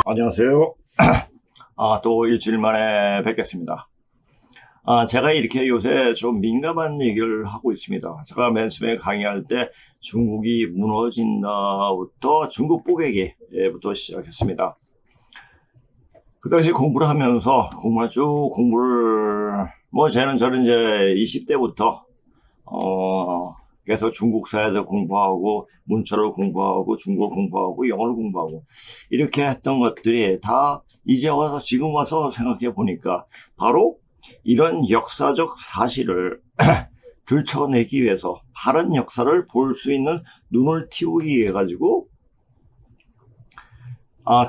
안녕하세요. 또 일주일 만에 뵙겠습니다. 제가 이렇게 요새 좀 민감한 얘기를 하고 있습니다. 제가 맨 처음에 강의할 때 중국이 무너진다부터 중국 뽀개기부터 시작했습니다. 그 당시 공부를 하면서 저는 이제 20대부터 계속 중국사에서 공부하고 문철을 공부하고 중국어를 공부하고 영어를 공부하고 이렇게 했던 것들이 다 이제 와서 지금 와서 생각해 보니까 바로 이런 역사적 사실을 들춰내기 위해서 바른 역사를 볼 수 있는 눈을 틔우기 위해 가지고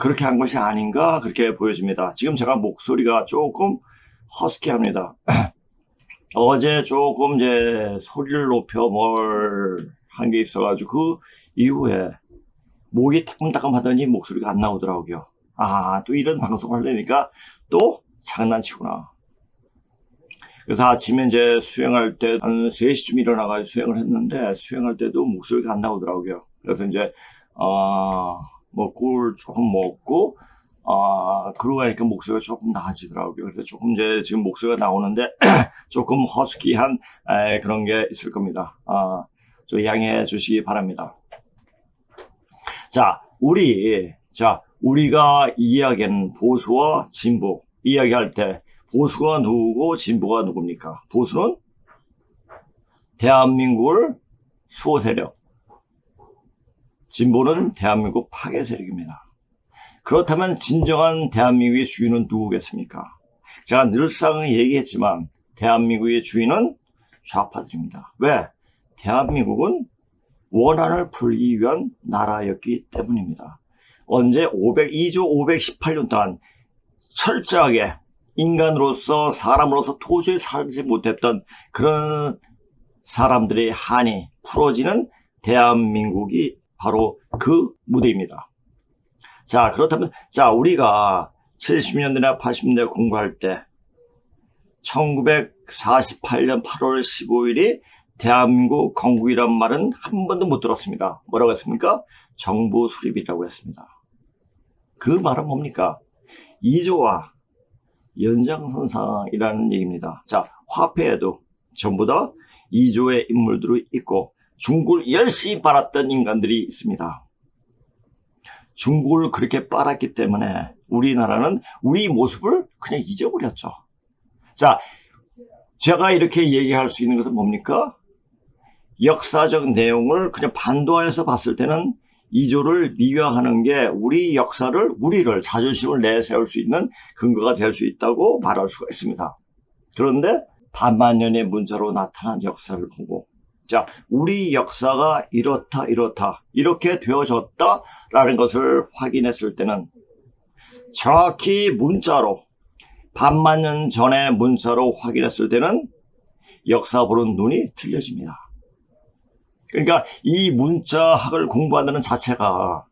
그렇게 한 것이 아닌가 그렇게 보여집니다. 지금 제가 목소리가 조금 허스키합니다. 어제 조금 이제 소리를 높여 뭘 한 게 있어가지고 그 이후에 목이 따끔따끔 하더니 목소리가 안 나오더라고요. 또 이런 방송을 하려니까 또 장난치구나. 그래서 아침에 이제 수행할 때 한 3시쯤 일어나가지고 수행을 했는데 수행할 때도 목소리가 안 나오더라고요. 그래서 이제 뭐 꿀 조금 먹고 그러고 가니까 목소리가 조금 나아지더라고요. 그래서 조금 이제 지금 목소리가 나오는데 조금 허스키한 그런 게 있을 겁니다. 좀 양해해 주시기 바랍니다. 우리가 이야기하는 보수와 진보 이야기할 때 보수가 누구고 진보가 누굽니까? 보수는 대한민국을 수호 세력, 진보는 대한민국 파괴 세력입니다. 그렇다면 진정한 대한민국의 주인은 누구겠습니까? 제가 늘상 얘기했지만 대한민국의 주인은 좌파들입니다. 왜? 대한민국은 원한을 풀기 위한 나라였기 때문입니다. 언제 2조 518년 동안 철저하게 인간으로서 사람으로서 도저히 살지 못했던 그런 사람들의 한이 풀어지는 대한민국이 바로 그 무대입니다. 그렇다면 우리가 70년대나 80년대 공부할 때 1948년 8월 15일이 대한민국 건국이란 말은 한 번도 못 들었습니다. 뭐라고 했습니까? 정부 수립이라고 했습니다. 그 말은 뭡니까? 2조와 연장선상이라는 얘기입니다. 화폐에도 전부 다 2조의 인물들이 있고 중국을 열심히 빨았던 인간들이 있습니다. 중국을 그렇게 빨았기 때문에 우리나라는 우리 모습을 그냥 잊어버렸죠. 제가 이렇게 얘기할 수 있는 것은 뭡니까? 역사적 내용을 그냥 반도안에서 봤을 때는 2조를 미화하는 게 우리 역사를, 우리를 자존심을 내세울 수 있는 근거가 될 수 있다고 말할 수가 있습니다. 그런데 반만년의 문자로 나타난 역사를 보고 우리 역사가 이렇다 이렇게 되어졌다라는 것을 확인했을 때는 정확히 문자로 반만년 전의 문자로 확인했을 때는 역사 보는 눈이 틀려집니다. 그러니까 이 문자학을 공부한다는 자체가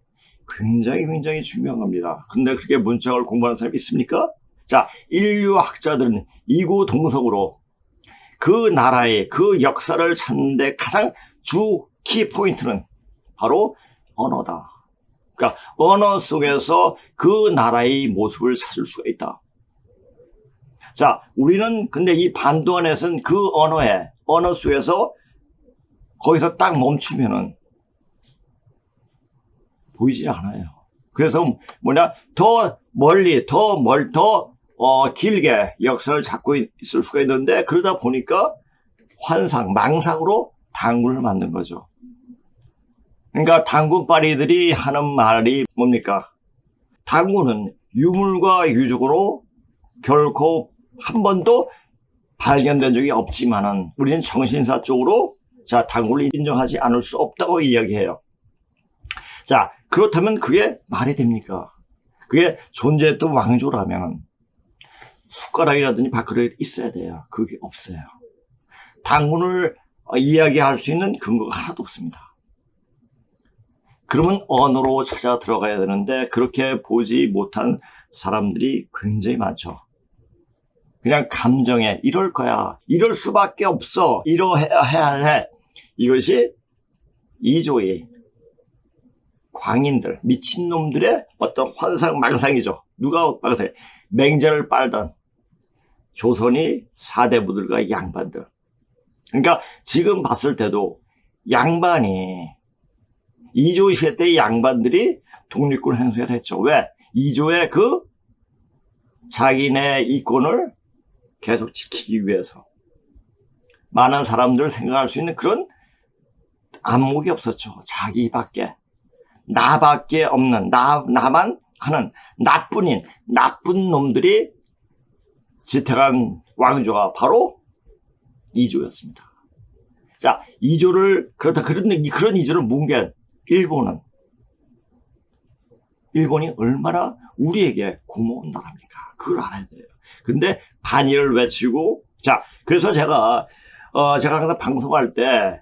굉장히 중요한 겁니다. 근데 그렇게 문자학을 공부하는 사람이 있습니까? 인류학자들은 이구동성으로 그 나라의 그 역사를 찾는데 가장 주 키포인트는 바로 언어다. 그러니까 언어 속에서 그 나라의 모습을 찾을 수가 있다. 우리는 근데 이 반도안에서는 그 언어 속에서 거기서 딱 멈추면은 보이지 않아요. 그래서 더 멀리 더 길게 역사를 찾고 있을 수가 있는데 그러다 보니까 망상으로 당군을 만든 거죠. 그러니까 당군파리들이 하는 말이 뭡니까? 당군은 유물과 유적으로 결코 한 번도 발견된 적이 없지만은 우리는 정신사 쪽으로 당군을 인정하지 않을 수 없다고 이야기해요. 그렇다면 그게 말이 됩니까? 그게 존재했던 왕조라면 숟가락이라든지 밥그릇이 있어야 돼요. 그게 없어요. 당군을 이야기할 수 있는 근거가 하나도 없습니다. 그러면 언어로 찾아 들어가야 되는데 그렇게 보지 못한 사람들이 굉장히 많죠. 그냥 감정에 이럴 거야, 이럴 수밖에 없어, 이러해야 해. 이것이 이조의 광인들, 미친놈들의 어떤 환상망상이죠. 누가 망상해? 맹자를 빨던 조선이 사대부들과 양반들. 그러니까 지금 봤을 때도 양반이 이조 시대 때 양반들이 독립군 행사를 했죠. 왜? 이조의 그 자기네 이권을 계속 지키기 위해서 많은 사람들을 생각할 수 있는 그런 안목이 없었죠. 자기밖에, 나밖에 없는, 나만 하는 나쁜 놈들이 지탱한 왕조가 바로 이조였습니다. 자, 이조를, 그런 이조를 뭉갠 일본이 얼마나 우리에게 고마운 나라입니까? 그걸 알아야 돼요. 근데 반일을 외치고, 자, 그래서 제가 항상 방송할 때,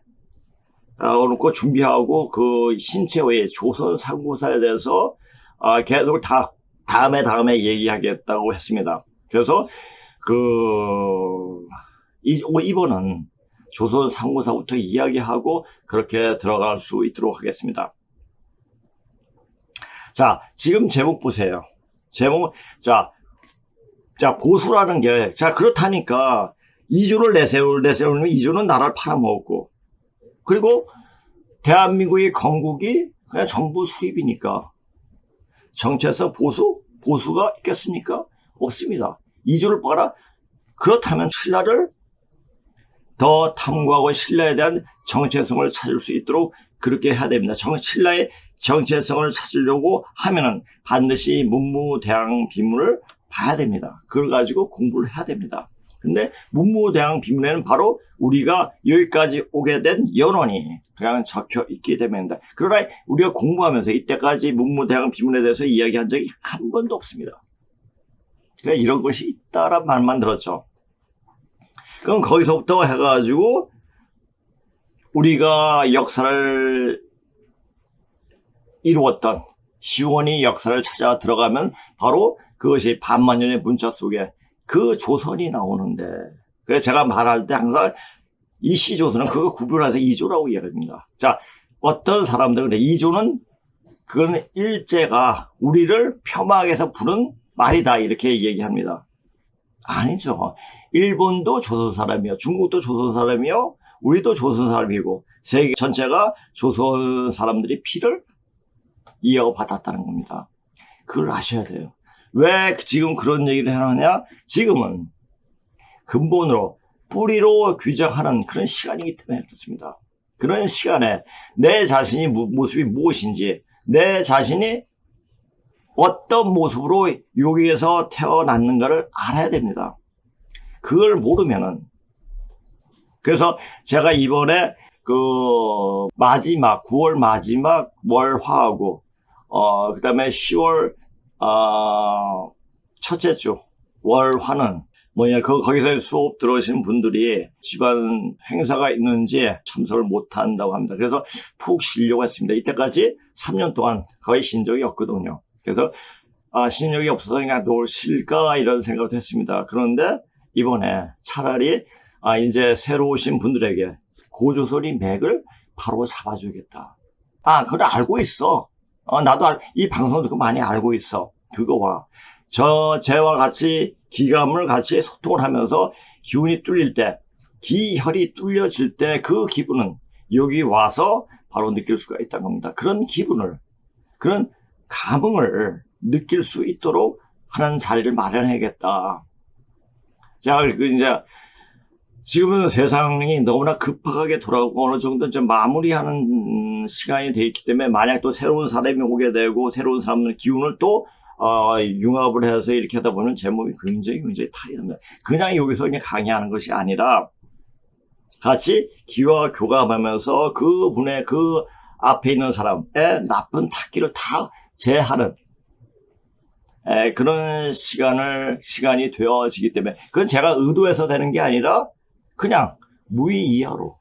오늘 거 준비하고 그 신채의 조선 상고사에 대해서 계속 다음에 얘기하겠다고 했습니다. 그래서 이번은 조선 상고사부터 이야기하고 그렇게 들어갈 수 있도록 하겠습니다. 자, 지금 제목 보세요. 자, 보수라는 게, 자, 그렇다니까, 이조를 내세우면 이조는 나라를 팔아먹었고, 그리고 대한민국의 건국이 그냥 정부 수입이니까, 정체성 보수가 있겠습니까? 없습니다. 이조를 봐라. 그렇다면 신라를 더 탐구하고 신라에 대한 정체성을 찾을 수 있도록 그렇게 해야 됩니다. 신라의 정체성을 찾으려고 하면은 반드시 문무대왕 비문을 봐야 됩니다. 그걸 가지고 공부를 해야 됩니다. 근데 문무대왕 비문에는 바로 우리가 여기까지 오게 된 연원이 그냥 적혀 있기 때문입니다. 그러나 우리가 공부하면서 이때까지 문무대왕 비문에 대해서 이야기한 적이 한 번도 없습니다. 그러니까 이런 것이 있다란 말만 들었죠. 그럼 거기서부터 해가지고 우리가 역사를 이루었던 시원이 역사를 찾아 들어가면 바로 그것이 반만년의 문자 속에 그 조선이 나오는데, 그래서 제가 말할 때 항상 이 시조선은 그거 구별해서 이조라고 이야기합니다. 자, 어떤 사람들은 이조는 그건 일제가 우리를 폄하해서 부른 말이다 이렇게 얘기합니다. 아니죠. 일본도 조선 사람이요, 중국도 조선 사람이요, 우리도 조선 사람이고 세계 전체가 조선 사람들이 피를 이어받았다는 겁니다. 그걸 아셔야 돼요. 왜 지금 그런 얘기를 하느냐? 지금은 근본으로 뿌리로 규정하는 그런 시간이기 때문에 그렇습니다. 그런 시간에 내 자신이 모습이 무엇인지, 내 자신이 어떤 모습으로 여기에서 태어났는가를 알아야 됩니다. 그걸 모르면은, 그래서 제가 이번에 그 마지막 9월 마지막 월화하고 그 다음에 10월 첫째 주 월화는 뭐냐, 거기서 수업 들어오신 분들이 집안 행사가 있는지 참석을 못 한다고 합니다. 그래서 푹 쉬려고 했습니다. 이때까지 3년 동안 거의 쉰 적이 없거든요. 그래서 쉰 적이 없어서 그냥 쉴까 이런 생각을 했습니다. 그런데 이번에 차라리 이제 새로 오신 분들에게 고조선이 맥을 바로 잡아주겠다. 그걸 알고 있어. 나도 이 방송 듣고 많이 알고 있어. 그거와 저와 같이 기감을 같이 소통을 하면서 기운이 뚫릴 때, 기혈이 뚫려질 때 그 기분은 여기 와서 바로 느낄 수가 있다는 겁니다. 그런 기분을, 그런 감흥을 느낄 수 있도록 하는 자리를 마련해야겠다. 자, 이제 지금은 세상이 너무나 급하게 돌아가고 어느 정도 좀 마무리하는 시간이 돼 있기 때문에, 만약 또 새로운 사람이 오게 되고 새로운 사람들 기운을 또 융합을 해서 이렇게 하다 보면 제 몸이 굉장히 탈이 납니다. 그냥 여기서 그냥 강의하는 것이 아니라 같이 기와 교감하면서 그분의 그 앞에 있는 사람의 나쁜 탁기를 다 제하는 그런 시간이 되어지기 때문에, 그건 제가 의도해서 되는 게 아니라 그냥 무의이하로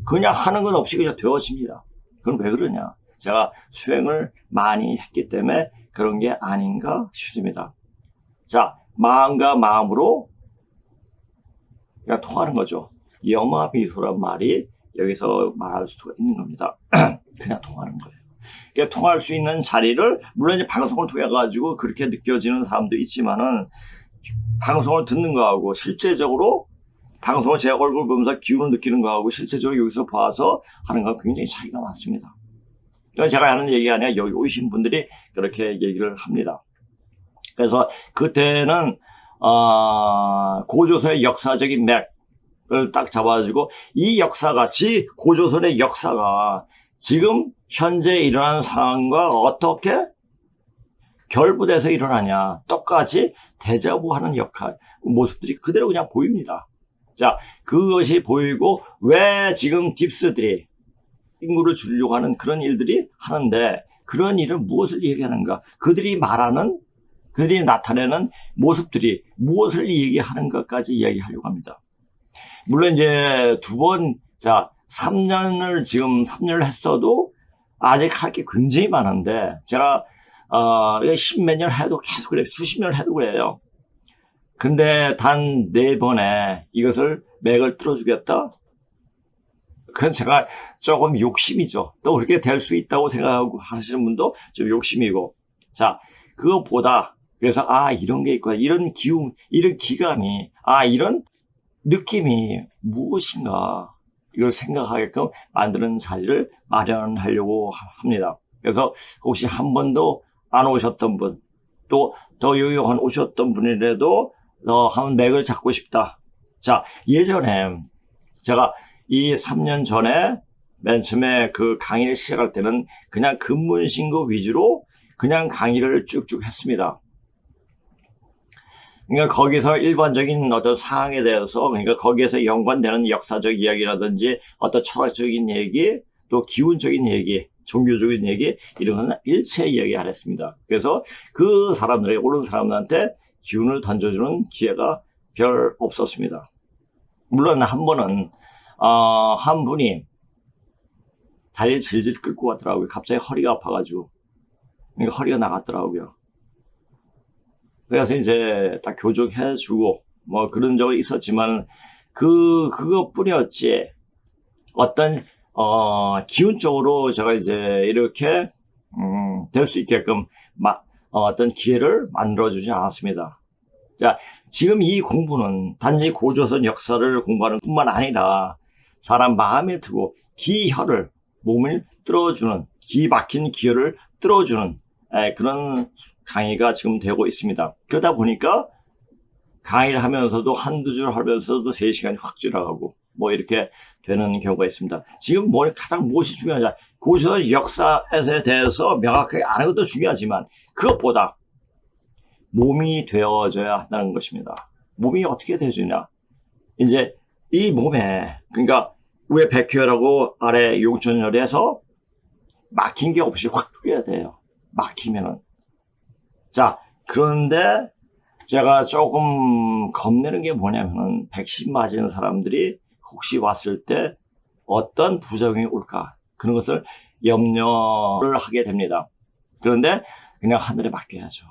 그냥 하는 건 없이 그냥 되어집니다. 그건 왜 그러냐? 제가 수행을 많이 했기 때문에 그런 게 아닌가 싶습니다. 자, 마음과 마음으로 그냥 통하는 거죠. 염화비소란 말이 여기서 말할 수가 있는 겁니다. 그냥 통하는 거예요. 그러니까 통할 수 있는 자리를 물론 이제 방송을 통해 가지고 그렇게 느껴지는 사람도 있지만은 방송을 듣는 거하고 실제적으로 방송을 제 얼굴 보면서 기운을 느끼는 거하고 실제적으로 여기서 봐서 하는 거하고 굉장히 차이가 많습니다. 그러니까 제가 하는 얘기가 아니라 여기 오신 분들이 그렇게 얘기를 합니다. 그래서 그때는 고조선의 역사적인 맥을 딱 잡아가지고 이 역사같이 고조선의 역사가 지금 현재 일어나는 상황과 어떻게 결부돼서 일어나냐, 똑같이 데자부하는 역할 모습들이 그대로 그냥 보입니다. 자, 그것이 보이고 왜 지금 딥스들이 인구를 줄이려고 하는 그런 일들이 하는데 그런 일은 무엇을 얘기하는가, 그들이 말하는, 그들이 나타내는 모습들이 무엇을 얘기하는 것까지 이야기하려고 합니다. 물론 이제 자, 3년을 했어도 아직 할 게 굉장히 많은데 제가 십몇 년 해도 계속 그래요. 수십 년 해도 그래요. 근데 단 4번에 이것을 맥을 뚫어주겠다? 그건 제가 조금 욕심이죠. 또 그렇게 될 수 있다고 생각하고 하시는 분도 좀 욕심이고. 자, 그것보다, 그래서, 이런 게 있구나. 이런 기운, 이런 기감이, 이런 느낌이 무엇인가. 이걸 생각하게끔 만드는 자리를 마련하려고 합니다. 그래서 혹시 한 번도 안 오셨던 분, 또 더 여기 오셨던 분이라도 한번 맥을 잡고 싶다. 자, 예전에 제가 이 3년 전에 맨 처음에 그 강의를 시작할 때는 그냥 근문신고 위주로 그냥 강의를 쭉쭉 했습니다. 그러니까 거기서 일반적인 어떤 사항에 대해서, 그러니까 거기에서 연관되는 역사적 이야기라든지 어떤 철학적인 얘기, 또 기운적인 얘기, 종교적인 얘기, 이런 거는 일체 이야기 안 했습니다. 그래서 그 사람들에게, 오른 사람들한테 기운을 던져주는 기회가 별 없었습니다. 물론 한 번은 한 분이 다리를 질질 끌고 가더라고요. 갑자기 허리가 아파가지고. 그러니까 허리가 나갔더라고요. 그래서 이제 딱 교정해주고 뭐 그런 적이 있었지만 그것뿐이었지 어떤 기운적으로 제가 이제 이렇게 될 수 있게끔 어떤 기회를 만들어주지 않았습니다. 자, 지금 이 공부는 단지 고조선 역사를 공부하는 뿐만 아니라 사람 마음에 들고 기혈을, 몸을 뚫어주는, 기 막힌 기혈을 뚫어주는 그런 강의가 지금 되고 있습니다. 그러다 보니까 강의를 하면서도 한두 줄 하면서도 3시간이 확 지나가고 뭐 이렇게 되는 경우가 있습니다. 지금 가장 무엇이 중요하냐, 고조선 역사에 대해서 명확하게 아는 것도 중요하지만 그것보다 몸이 되어져야 한다는 것입니다. 몸이 어떻게 되어지냐, 이제 이 몸에, 그러니까 위에 백혈하고 아래 용천혈에서 막힌 게 없이 확 뚫려야 돼요. 막히면은. 자, 그런데 제가 조금 겁내는 게 뭐냐면은 백신 맞은 사람들이 혹시 왔을 때 어떤 부작용이 올까, 그런 것을 염려를 하게 됩니다. 그런데 그냥 하늘에 맡겨야죠.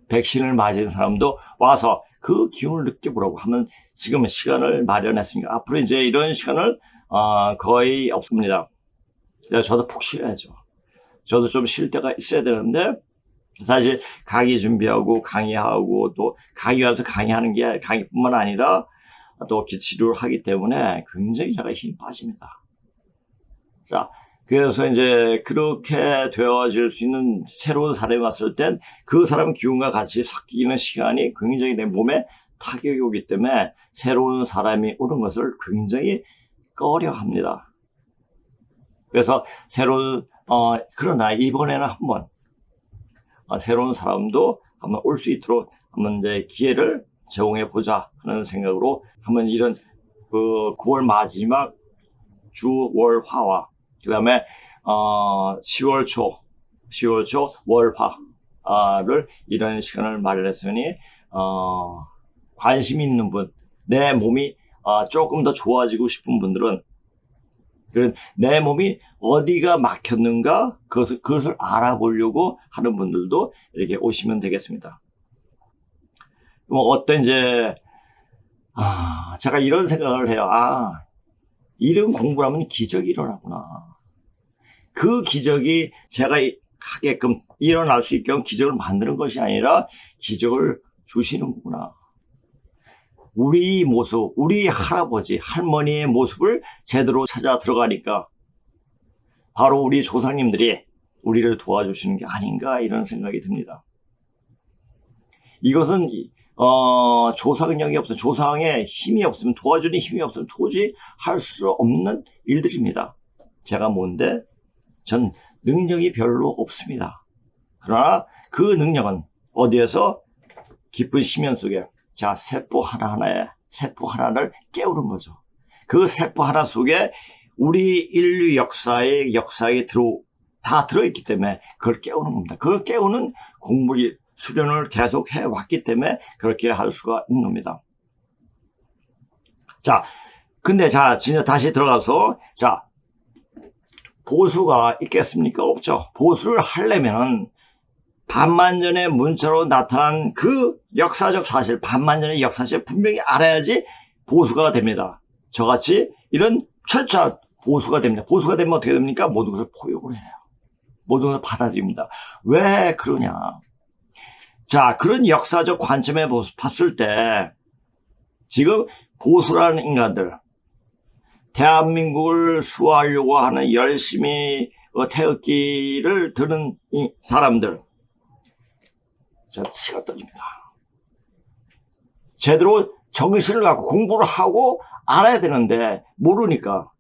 백신을 맞은 사람도 와서 그 기운을 느껴보라고 하면 지금 시간을 마련했으니까 앞으로 이제 이런 시간을 거의 없습니다. 그래서 저도 푹 쉬어야죠. 저도 좀 쉴 때가 있어야 되는데 사실 강의 준비하고 강의하고 또 강의하면서 강의하는 게 강의뿐만 아니라 또 기치료를 하기 때문에 굉장히 제가 힘이 빠집니다. 자, 그래서 이제 그렇게 되어질 수 있는 새로운 사람이 왔을 땐 그 사람 기운과 같이 섞이는 시간이 굉장히 내 몸에 타격이 오기 때문에 새로운 사람이 오는 것을 굉장히 꺼려 합니다. 그래서 그러나 이번에는 한번 새로운 사람도 한번 올 수 있도록 한번 이제 기회를 제공해 보자 하는 생각으로 한번 이런 9월 마지막 주 월화와 그 다음에 10월 초 월화를 이런 시간을 마련했으니 관심 있는 분, 내 몸이 조금 더 좋아지고 싶은 분들은 내 몸이 어디가 막혔는가 그것을 알아보려고 하는 분들도 이렇게 오시면 되겠습니다. 뭐 어떤 이제 제가 이런 생각을 해요. 이런 공부를 하면 기적이 일어나구나. 그 기적이 제가 하게끔 일어날 수 있게끔 기적을 만드는 것이 아니라 기적을 주시는 거구나. 우리 모습, 우리 할아버지, 할머니의 모습을 제대로 찾아 들어가니까 바로 우리 조상님들이 우리를 도와주시는 게 아닌가 이런 생각이 듭니다. 이것은 조상력이 없으면, 조상의 힘이 없으면, 도와주는 힘이 없으면 도저히 할 수 없는 일들입니다. 제가 뭔데? 전 능력이 별로 없습니다. 그러나 그 능력은 어디에서? 깊은 심연 속에 세포 하나를 깨우는 거죠. 그 세포 하나 속에 우리 인류 역사에 다 들어있기 때문에 그걸 깨우는 겁니다. 그걸 깨우는 공부를 수련을 계속 해왔기 때문에 그렇게 할 수가 있는 겁니다. 근데 진짜 다시 들어가서 보수가 있겠습니까? 없죠. 보수를 하려면은 반만년의 문자로 나타난 그 역사적 사실, 반만년의 역사실 분명히 알아야지 보수가 됩니다. 저같이 이런 철저한 보수가 됩니다. 보수가 되면 어떻게 됩니까? 모든 것을 포용을 해요. 모든 것을 받아들입니다. 왜 그러냐? 그런 역사적 관점에 봤을 때 지금 보수라는 인간들, 대한민국을 수호하려고 하는 열심히 태극기를 드는 이 사람들, 치가 떨립니다. 제대로 정신을 갖고 공부를 하고 알아야 되는데 모르니까.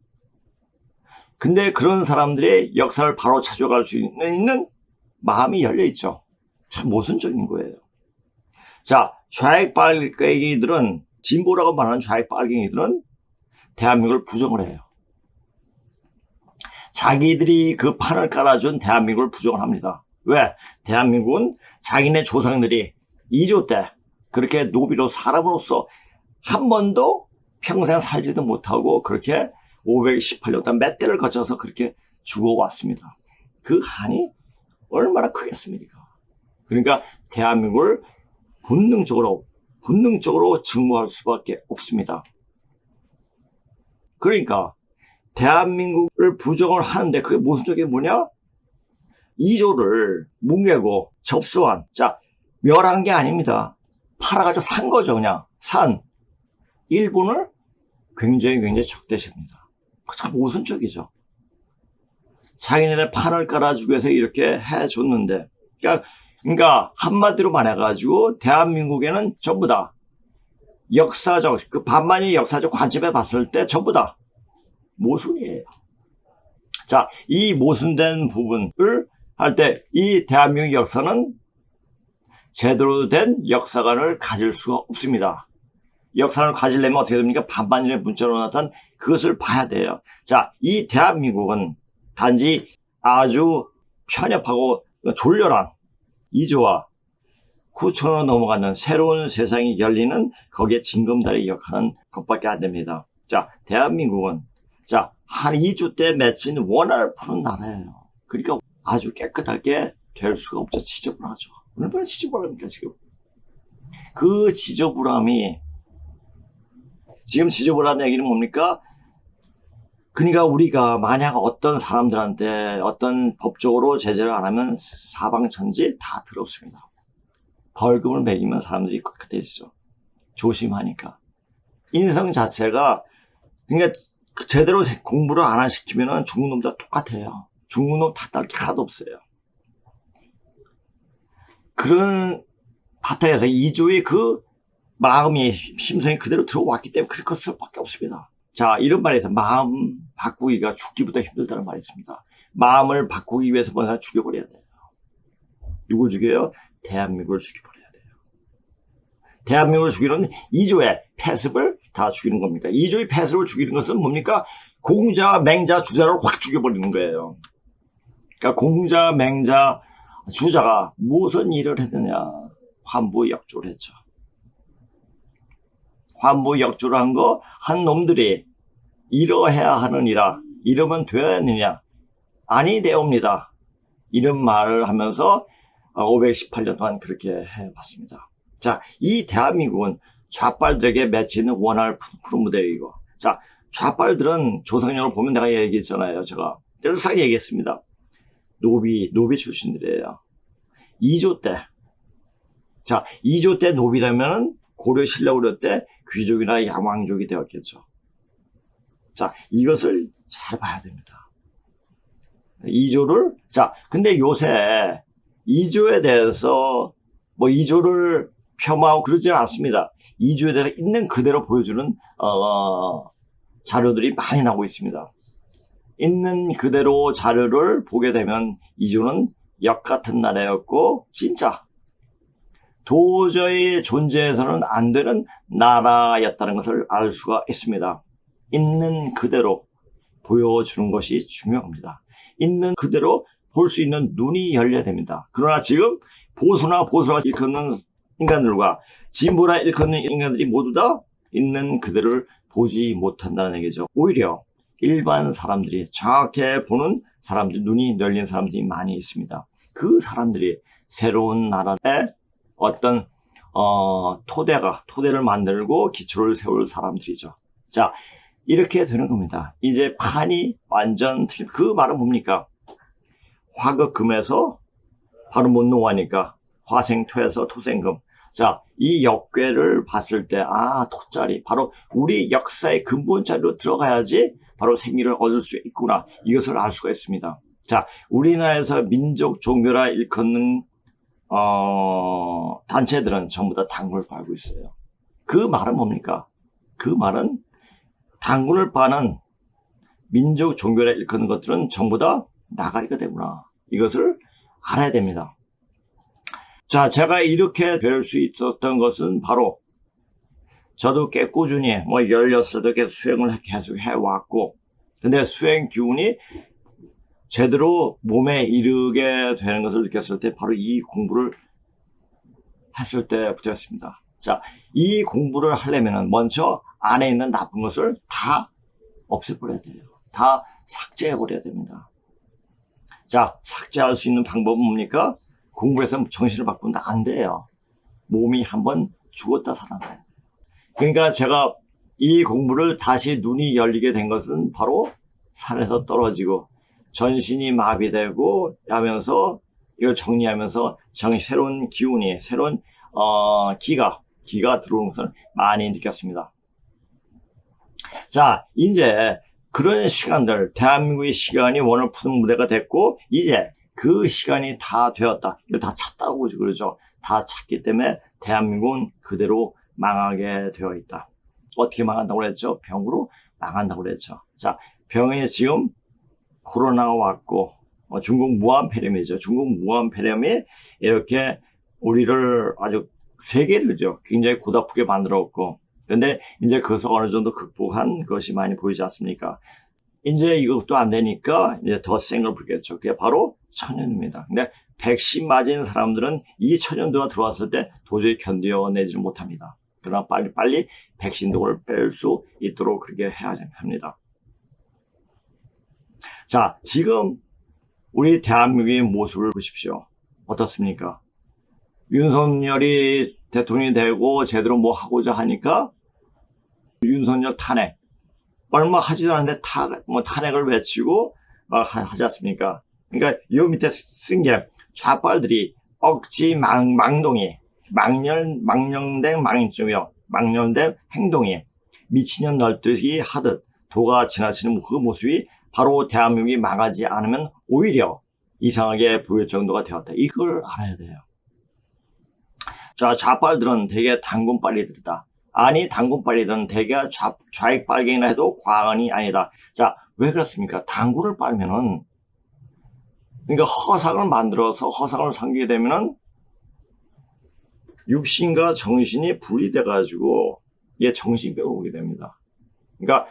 근데 그런 사람들의 역사를 바로 찾아갈 수 있는 마음이 열려있죠. 참 모순적인 거예요. 좌익 빨갱이들은, 진보라고 말하는 좌익 빨갱이들은 대한민국을 부정을 해요. 자기들이 그 판을 깔아준 대한민국을 부정을 합니다. 왜? 대한민국은 자기네 조상들이 2조 때 그렇게 노비로 사람으로서 한 번도 평생 살지도 못하고 그렇게 518년 동안 몇 대를 거쳐서 그렇게 죽어왔습니다. 그 한이 얼마나 크겠습니까? 그러니까 대한민국을 본능적으로 증오할 수밖에 없습니다. 그러니까 대한민국을 부정을 하는데 그게 모순적인 게 뭐냐? 2조를 뭉개고 접수한, 멸한 게 아닙니다. 팔아가지고 산 거죠. 그냥 일본을 굉장히 적대시합니다. 참 모순적이죠. 자기네들 판을 깔아주기 위해서 이렇게 해줬는데, 그러니까 한마디로 말해가지고 대한민국에는 전부 다 역사적, 그 반만의 역사적 관점에 봤을 때 전부 다 모순이에요. 이 모순된 부분을 할 때 이 대한민국 역사는 제대로 된 역사관을 가질 수가 없습니다. 역사를 가지려면 어떻게 됩니까? 반만년의 문자로 나타난 그것을 봐야 돼요. 이 대한민국은 단지 아주 편협하고 졸렬한 2조와 9천으로 넘어가는 새로운 세상이 열리는 거기에 징검다리 역할은 그것밖에 안 됩니다. 대한민국은 한 2조 때 맺힌 원한을 푸는 나라예요. 그러니까 아주 깨끗하게 될 수가 없죠. 지저분하죠. 얼마나 지저분합니까 지금. 그 지저분함이, 지금 지저분한 얘기는 뭡니까? 그러니까 우리가 만약 어떤 사람들한테 어떤 법적으로 제재를 안 하면 사방천지 다 더럽습니다. 벌금을 매기면 사람들이 깨끗해지죠. 조심하니까. 인성 자체가, 그러니까 제대로 공부를 안 시키면 중국 놈들 똑같아요. 중국 놈 탓할 게 하나도 없어요. 그런 바탕에서 2조의 그 마음이, 심성이 그대로 들어왔기 때문에 그럴 수밖에 없습니다. 이런 말에서 마음 바꾸기가 죽기보다 힘들다는 말이 있습니다. 마음을 바꾸기 위해서 뭔가 죽여버려야 돼요. 누굴 죽여요? 대한민국을 죽여버려야 돼요. 대한민국을 죽이는 2조의 패습을 다 죽이는 겁니다. 2조의 패습을 죽이는 것은 뭡니까? 공자, 맹자, 주자를 확 죽여버리는 거예요. 그러니까 공자, 맹자, 주자가 무슨 일을 했느냐? 환부역조를 했죠. 환부역조를 한 놈들이 이러해야 하느니라, 이러면 되느냐? 아니 되옵니다. 이런 말을 하면서 518년 동안 그렇게 해봤습니다. 자, 이 대한민국은 좌빨들에게 맺히는 원할 푸른 무대이고, 자, 좌빨들은 조상님을 보면 내가 얘기했잖아요. 제가 늘상 얘기했습니다. 노비 출신들이에요. 2조 때. 자, 2조 때 노비라면 고려 신라고려 때 귀족이나 양왕족이 되었겠죠. 자, 이것을 잘 봐야 됩니다. 2조를, 자, 근데 요새 2조에 대해서 뭐 2조를 폄하하고 그러지는 않습니다. 2조에 대해서 있는 그대로 보여주는 자료들이 많이 나오고 있습니다. 있는 그대로 자료를 보게 되면 2조는 역 같은 나라였고 진짜 도저히 존재해서는 안 되는 나라였다는 것을 알 수가 있습니다. 있는 그대로 보여주는 것이 중요합니다. 있는 그대로 볼 수 있는 눈이 열려야 됩니다. 그러나 지금 보수가 일컫는 인간들과 진보라 일컫는 인간들이 모두 다 있는 그대로를 보지 못한다는 얘기죠. 오히려 일반 사람들이 정확하게 보는 사람들, 눈이 열린 사람들이 많이 있습니다. 그 사람들이 새로운 나라의 어떤 토대를 만들고 기초를 세울 사람들이죠. 자, 이렇게 되는 겁니다. 이제 판이 완전 틀린, 그 말은 뭡니까? 화극금에서 바로 못 놓으니까 화생토에서 토생금. 자, 이 역괴를 봤을 때, 토자리, 바로 우리 역사의 근본자리로 들어가야지 바로 생기를 얻을 수 있구나. 이것을 알 수가 있습니다. 자, 우리나라에서 민족 종교라 일컫는 단체들은 전부 다 당군을 팔고 있어요. 그 말은 뭡니까? 그 말은 당군을 파는 민족 종교라 일컫는 것들은 전부 다 나가리가 되구나. 이것을 알아야 됩니다. 자, 제가 이렇게 될 수 있었던 것은 바로 저도 꽤 꾸준히 16살도 계속 수행을 계속 해왔고, 근데 수행 기운이 제대로 몸에 이르게 되는 것을 느꼈을 때 바로 이 공부를 했을 때부터였습니다. 자, 이 공부를 하려면 먼저 안에 있는 나쁜 것을 다 없애버려야 돼요. 다 삭제해버려야 됩니다. 자, 삭제할 수 있는 방법은 뭡니까? 공부해서 정신을 바꾼다? 안 돼요. 몸이 한번 죽었다 살아나야 돼요. 그러니까 제가 이 공부를 다시 눈이 열리게 된 것은 바로 산에서 떨어지고 전신이 마비되고 하면서 이걸 정리하면서 새로운 기운이, 새로운 기가 들어오는 것을 많이 느꼈습니다. 자, 이제 그런 시간들, 대한민국의 시간이 원을 푸는 무대가 됐고, 이제 그 시간이 다 되었다. 이걸 다 찼다고 그러죠. 다 찼기 때문에 대한민국은 그대로 망하게 되어 있다. 어떻게 망한다고 그랬죠? 병으로 망한다고 그랬죠. 자, 병에 지금 코로나가 왔고, 중국 무한폐렴이죠. 중국 무한폐렴이 이렇게 우리를 아주 세계를죠. 굉장히 고달프게 만들었고, 근데 이제 그것을 어느 정도 극복한 것이 많이 보이지 않습니까? 이제 이것도 안 되니까 이제 더 센 걸 부르겠죠. 그게 바로 천연입니다. 근데 백신 맞은 사람들은 이 천연도가 들어왔을 때 도저히 견뎌내지 못합니다. 그러나 빨리 백신도를 뺄 수 있도록 그렇게 해야 합니다. 자, 지금 우리 대한민국의 모습을 보십시오. 어떻습니까? 윤석열이 대통령이 되고 제대로 뭐 하고자 하니까 윤석열 탄핵. 얼마 하지도 않는데 탄핵을 외치고 하지 않습니까? 그러니까 이 밑에 쓴 게 좌빨들이 억지 망동이 망령된 망인증이요. 망령된 행동이 미친년 널뛰기 하듯 도가 지나치는 그 모습이 바로 대한민국이 망하지 않으면 오히려 이상하게 보일 정도가 되었다. 이걸 알아야 돼요. 자, 좌빨들은 되게 당군빨리들이다. 아니, 당군빨리들은 되게 좌익빨갱이라 해도 과언이 아니다. 자, 왜 그렇습니까? 당군을 빨면은, 그러니까 허상을 만들어서 허상을 섬기게 되면은 육신과 정신이 분리돼가지고 이게 정신병이 오게 됩니다. 그러니까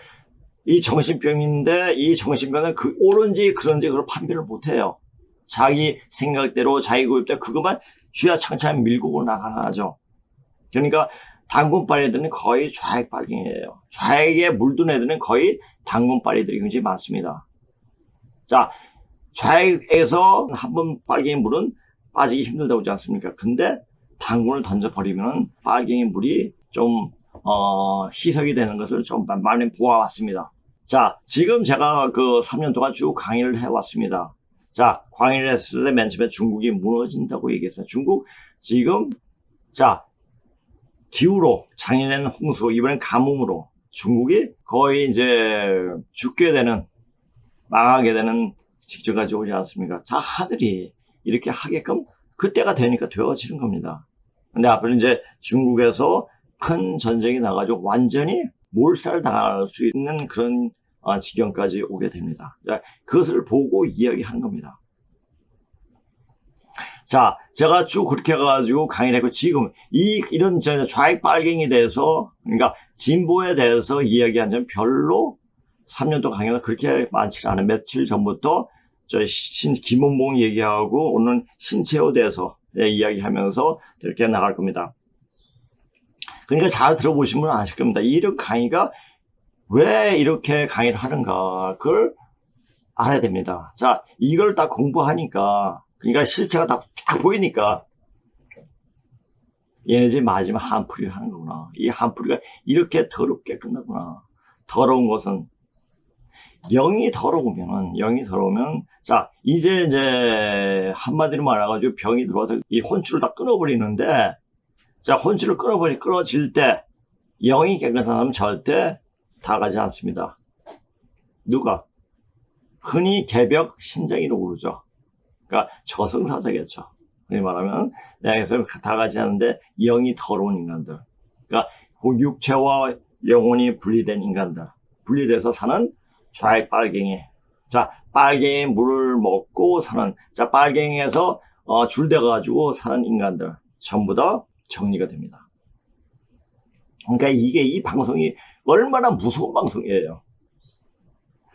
이 정신병인데 이 정신병은 옳은지 그런지 그걸 판별을 못해요. 자기 생각대로 자기 고집대로 그것만 쥐야창창 밀고 나가죠. 그러니까 당근빨 애들은 거의 좌익빨갱이에요. 좌익에 물든 애들은 거의 당근빨이들이 굉장히 많습니다. 자, 좌익에서 한번 빨갱이 물은 빠지기 힘들다고 하지 않습니까? 근데 당근을 던져버리면 빨갱이 물이 좀 희석이 되는 것을 좀 많이 보아왔습니다. 자, 지금 제가 그 3년 동안 쭉 강의를 해왔습니다. 자, 강의를 했을 때 맨 처음에 중국이 무너진다고 얘기했어요. 중국 지금 자, 기후로, 작년에는 홍수, 이번엔 가뭄으로 중국이 거의 이제 죽게 되는, 망하게 되는 직전까지 오지 않습니까? 자, 하늘이 이렇게 하게끔 그때가 되니까 되어지는 겁니다. 근데 앞으로 이제 중국에서 큰 전쟁이 나가지고 완전히 몰살당할 수 있는 그런 지경까지 오게 됩니다. 그것을 보고 이야기하는 겁니다. 자, 제가 쭉 그렇게 해가지고 강의를 했고, 지금 이런 좌익 빨갱이에 대해서, 그러니까 진보에 대해서 이야기한 점 별로 3년 동안 강의가 그렇게 많지 않아요. 며칠 전부터 김원봉 얘기하고 오늘 신채호에 대해서 이야기하면서 이렇게 나갈 겁니다. 그러니까 잘 들어보시면 아실 겁니다. 이런 강의가 왜 이렇게 강의를 하는가, 그걸 알아야 됩니다. 자, 이걸 딱 공부하니까, 그러니까 실체가 딱 보이니까, 얘네들이 마지막 한풀이를 하는 거구나. 이 한풀이가 이렇게 더럽게 끝나구나. 더러운 것은, 영이 더러우면, 자, 이제 한마디로 말해가지고 병이 들어와서 이 혼줄을 다 끊어버리는데, 자, 혼줄을 끊어질 때, 영이 깨끗한 사람은 절대 다 가지 않습니다. 누가? 흔히 개벽 신장이라고 그러죠. 그러니까 저승사자겠죠. 흔히 말하면 내에서 다 가지 않는데 영이 더러운 인간들. 그러니까 그 육체와 영혼이 분리된 인간들. 분리돼서 사는 좌익 빨갱이. 자, 빨갱이 물을 먹고 사는, 자, 빨갱이에서 줄대가지고 사는 인간들. 전부 다 정리가 됩니다. 그러니까 이게 이 방송이 얼마나 무서운 방송이에요.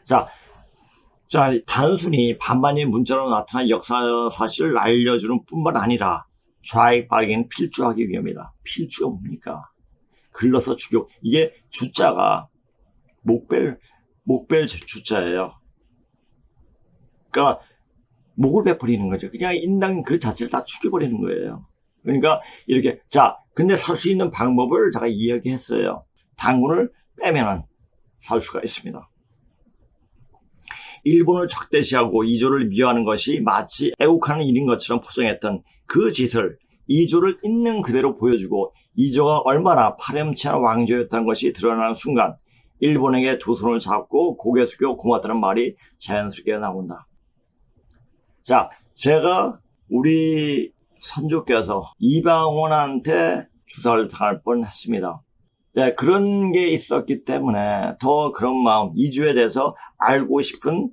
자, 단순히 반반의 문자로 나타난 역사 사실을 알려주는 뿐만 아니라 좌익 빨갱이는 필주하기 위함이다. 필주가 뭡니까? 글러서 죽여. 이게 주자가 목벨 주자예요. 그러니까 목을 베풀리는 거죠. 그냥 인당 그 자체를 다 죽여버리는 거예요. 그러니까 이렇게, 자, 근데 살 수 있는 방법을 제가 이야기했어요. 당군을 빼면은 살 수가 있습니다. 일본을 적대시하고 이조를 미워하는 것이 마치 애국하는 일인 것처럼 포장했던 그 짓을 이조를 있는 그대로 보여주고 이조가 얼마나 파렴치한 왕조였다는 것이 드러나는 순간 일본에게 두 손을 잡고 고개 숙여 고맙다는 말이 자연스럽게 나온다. 자, 제가 우리 선조께서 이방원한테 주사를 당할 뻔했습니다. 네, 그런 게 있었기 때문에 더 그런 마음, 이주에 대해서 알고 싶은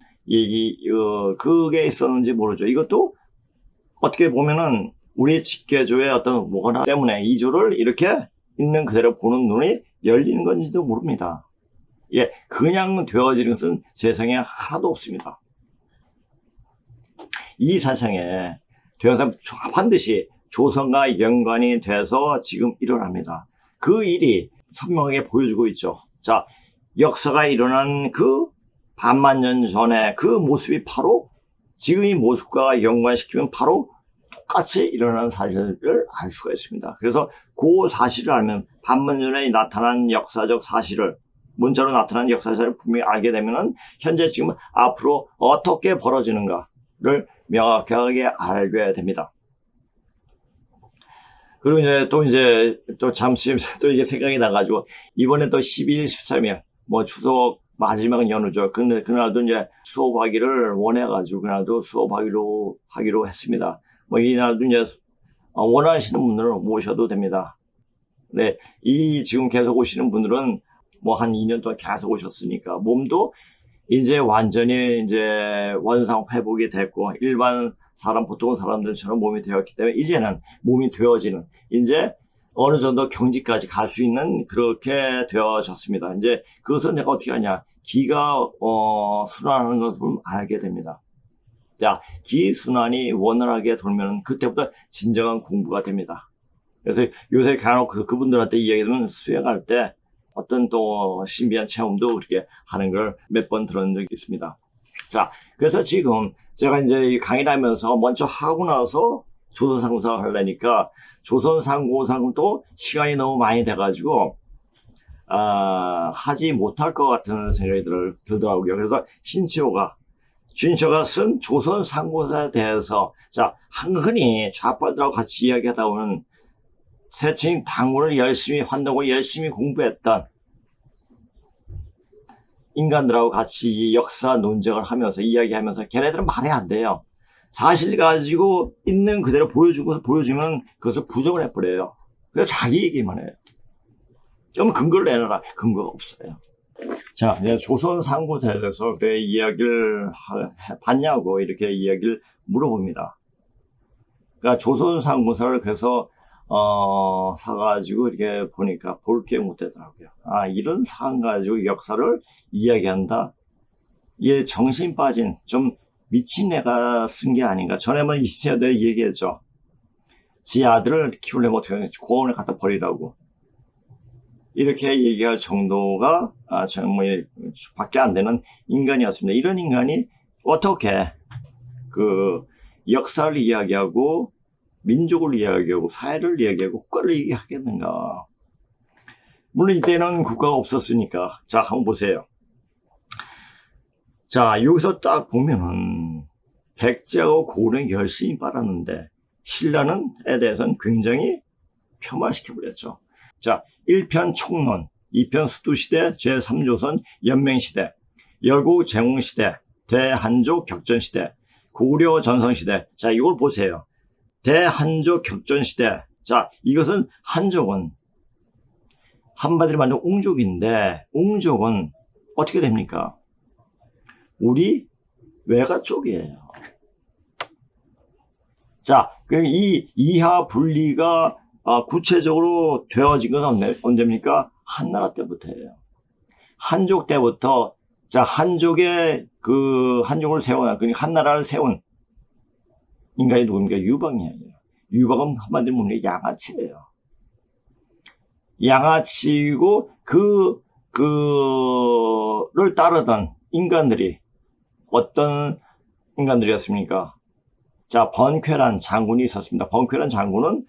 그게 있었는지 모르죠. 이것도 어떻게 보면은 우리 직계조의 어떤 원화 때문에 이주를 이렇게 있는 그대로 보는 눈이 열리는 건지도 모릅니다. 예, 그냥 되어지는 것은 세상에 하나도 없습니다. 이 세상에 되어서 반드시 조선과 연관이 돼서 지금 일어납니다. 그 일이 선명하게 보여주고 있죠. 자, 역사가 일어난 그 반만 년 전에 그 모습이 바로 지금 이 모습과 연관시키면 바로 똑같이 일어난 사실을 알 수가 있습니다. 그래서 그 사실을 알면 반만 전에 나타난 역사적 사실을 문자로 나타난 역사를 분명히 알게 되면은 현재 지금 앞으로 어떻게 벌어지는가를 명확하게 알게 됩니다. 그리고 또 잠시 또 이게 생각이 나가지고 이번에 또 12일, 13일 뭐 추석 마지막 연휴죠. 근데 그날도 이제 수업하기를 원해가지고 그날도 수업하기로 했습니다. 뭐 이날도 이제 원하시는 분들은 오셔도 됩니다. 네, 이 지금 계속 오시는 분들은 뭐 한 2년 동안 계속 오셨으니까 몸도 이제 완전히 이제 원상 회복이 됐고 일반 보통 사람들처럼 몸이 되었기 때문에 이제는 몸이 되어지는 이제 어느 정도 경지까지 갈 수 있는 그렇게 되어졌습니다. 이제 그것은 내가 어떻게 하냐, 기가 순환하는 것을 알게 됩니다. 자, 기 순환이 원활하게 돌면 그때부터 진정한 공부가 됩니다. 그래서 요새 간혹 그분들한테 이야기하면 수행할 때 어떤 또 신비한 체험도 그렇게 하는 걸 몇 번 들은 적이 있습니다. 자, 그래서 지금 제가 이제 이 강의를 하면서 먼저 하고 나서 조선상고상을 하려니까 조선상고상도 시간이 너무 많이 돼가지고 하지 못할 것 같은 생각이 들더라고요. 그래서 신치호가 쓴 조선상고사에 대해서 자, 흔히 좌파들하고 같이 이야기하다 보면 세칭 당군을 열심히 환독을 열심히 공부했던 인간들하고 같이 이 역사 논쟁을 하면서 이야기하면서 걔네들은 말이 안 돼요. 사실 가지고 있는 그대로 보여주면 그것을 부정을 해버려요. 그래서 자기 얘기만 해요. 그럼 근거를 내놔라. 근거가 없어요. 자, 이제 조선상고사에 대해서 왜 이야기를 봤냐고 이렇게 이야기를 물어봅니다. 그러니까 조선상고사를 그래서 사가지고 이렇게 보니까 볼 게 못되더라고요. 이런 사안 가지고 역사를 이야기한다? 얘 정신 빠진 좀 미친 애가 쓴 게 아닌가. 전에만 이시체도 얘기했죠. 지 아들을 키우려면 어떻게 고원을 갖다 버리라고. 이렇게 얘기할 정도가 정말 밖에 안 되는 인간이었습니다. 이런 인간이 어떻게 그 역사를 이야기하고 민족을 이야기하고 사회를 이야기하고 국가를 이야기하겠는가. 물론 이때는 국가가 없었으니까. 자, 한번 보세요. 자, 여기서 딱 보면은 백제하고 고구려는 열심히 빨았는데 신라는에 대해서는 굉장히 폄하시켜버렸죠. 자, 1편 총론, 2편 수두시대, 제3조선 연맹시대, 열국 제공시대, 대한족 격전시대, 고구려 전성시대. 자, 이걸 보세요. 대한족 격전시대. 자, 이것은 한족은 한마디로 말하면 웅족인데 웅족은 어떻게 됩니까? 우리 외가 쪽이에요. 자, 이 이하 분리가 구체적으로 되어진 건 언제입니까? 한나라 때부터예요. 한족 때부터 자, 한족의 한족을 세운 한나라를 세운 인간이 누굽니까? 유방이에요. 유방은 한마디로 보면 양아치예요. 양아치고 그를 따르던 인간들이 어떤 인간들이었습니까? 자, 번쾌란 장군이 있었습니다. 번쾌란 장군은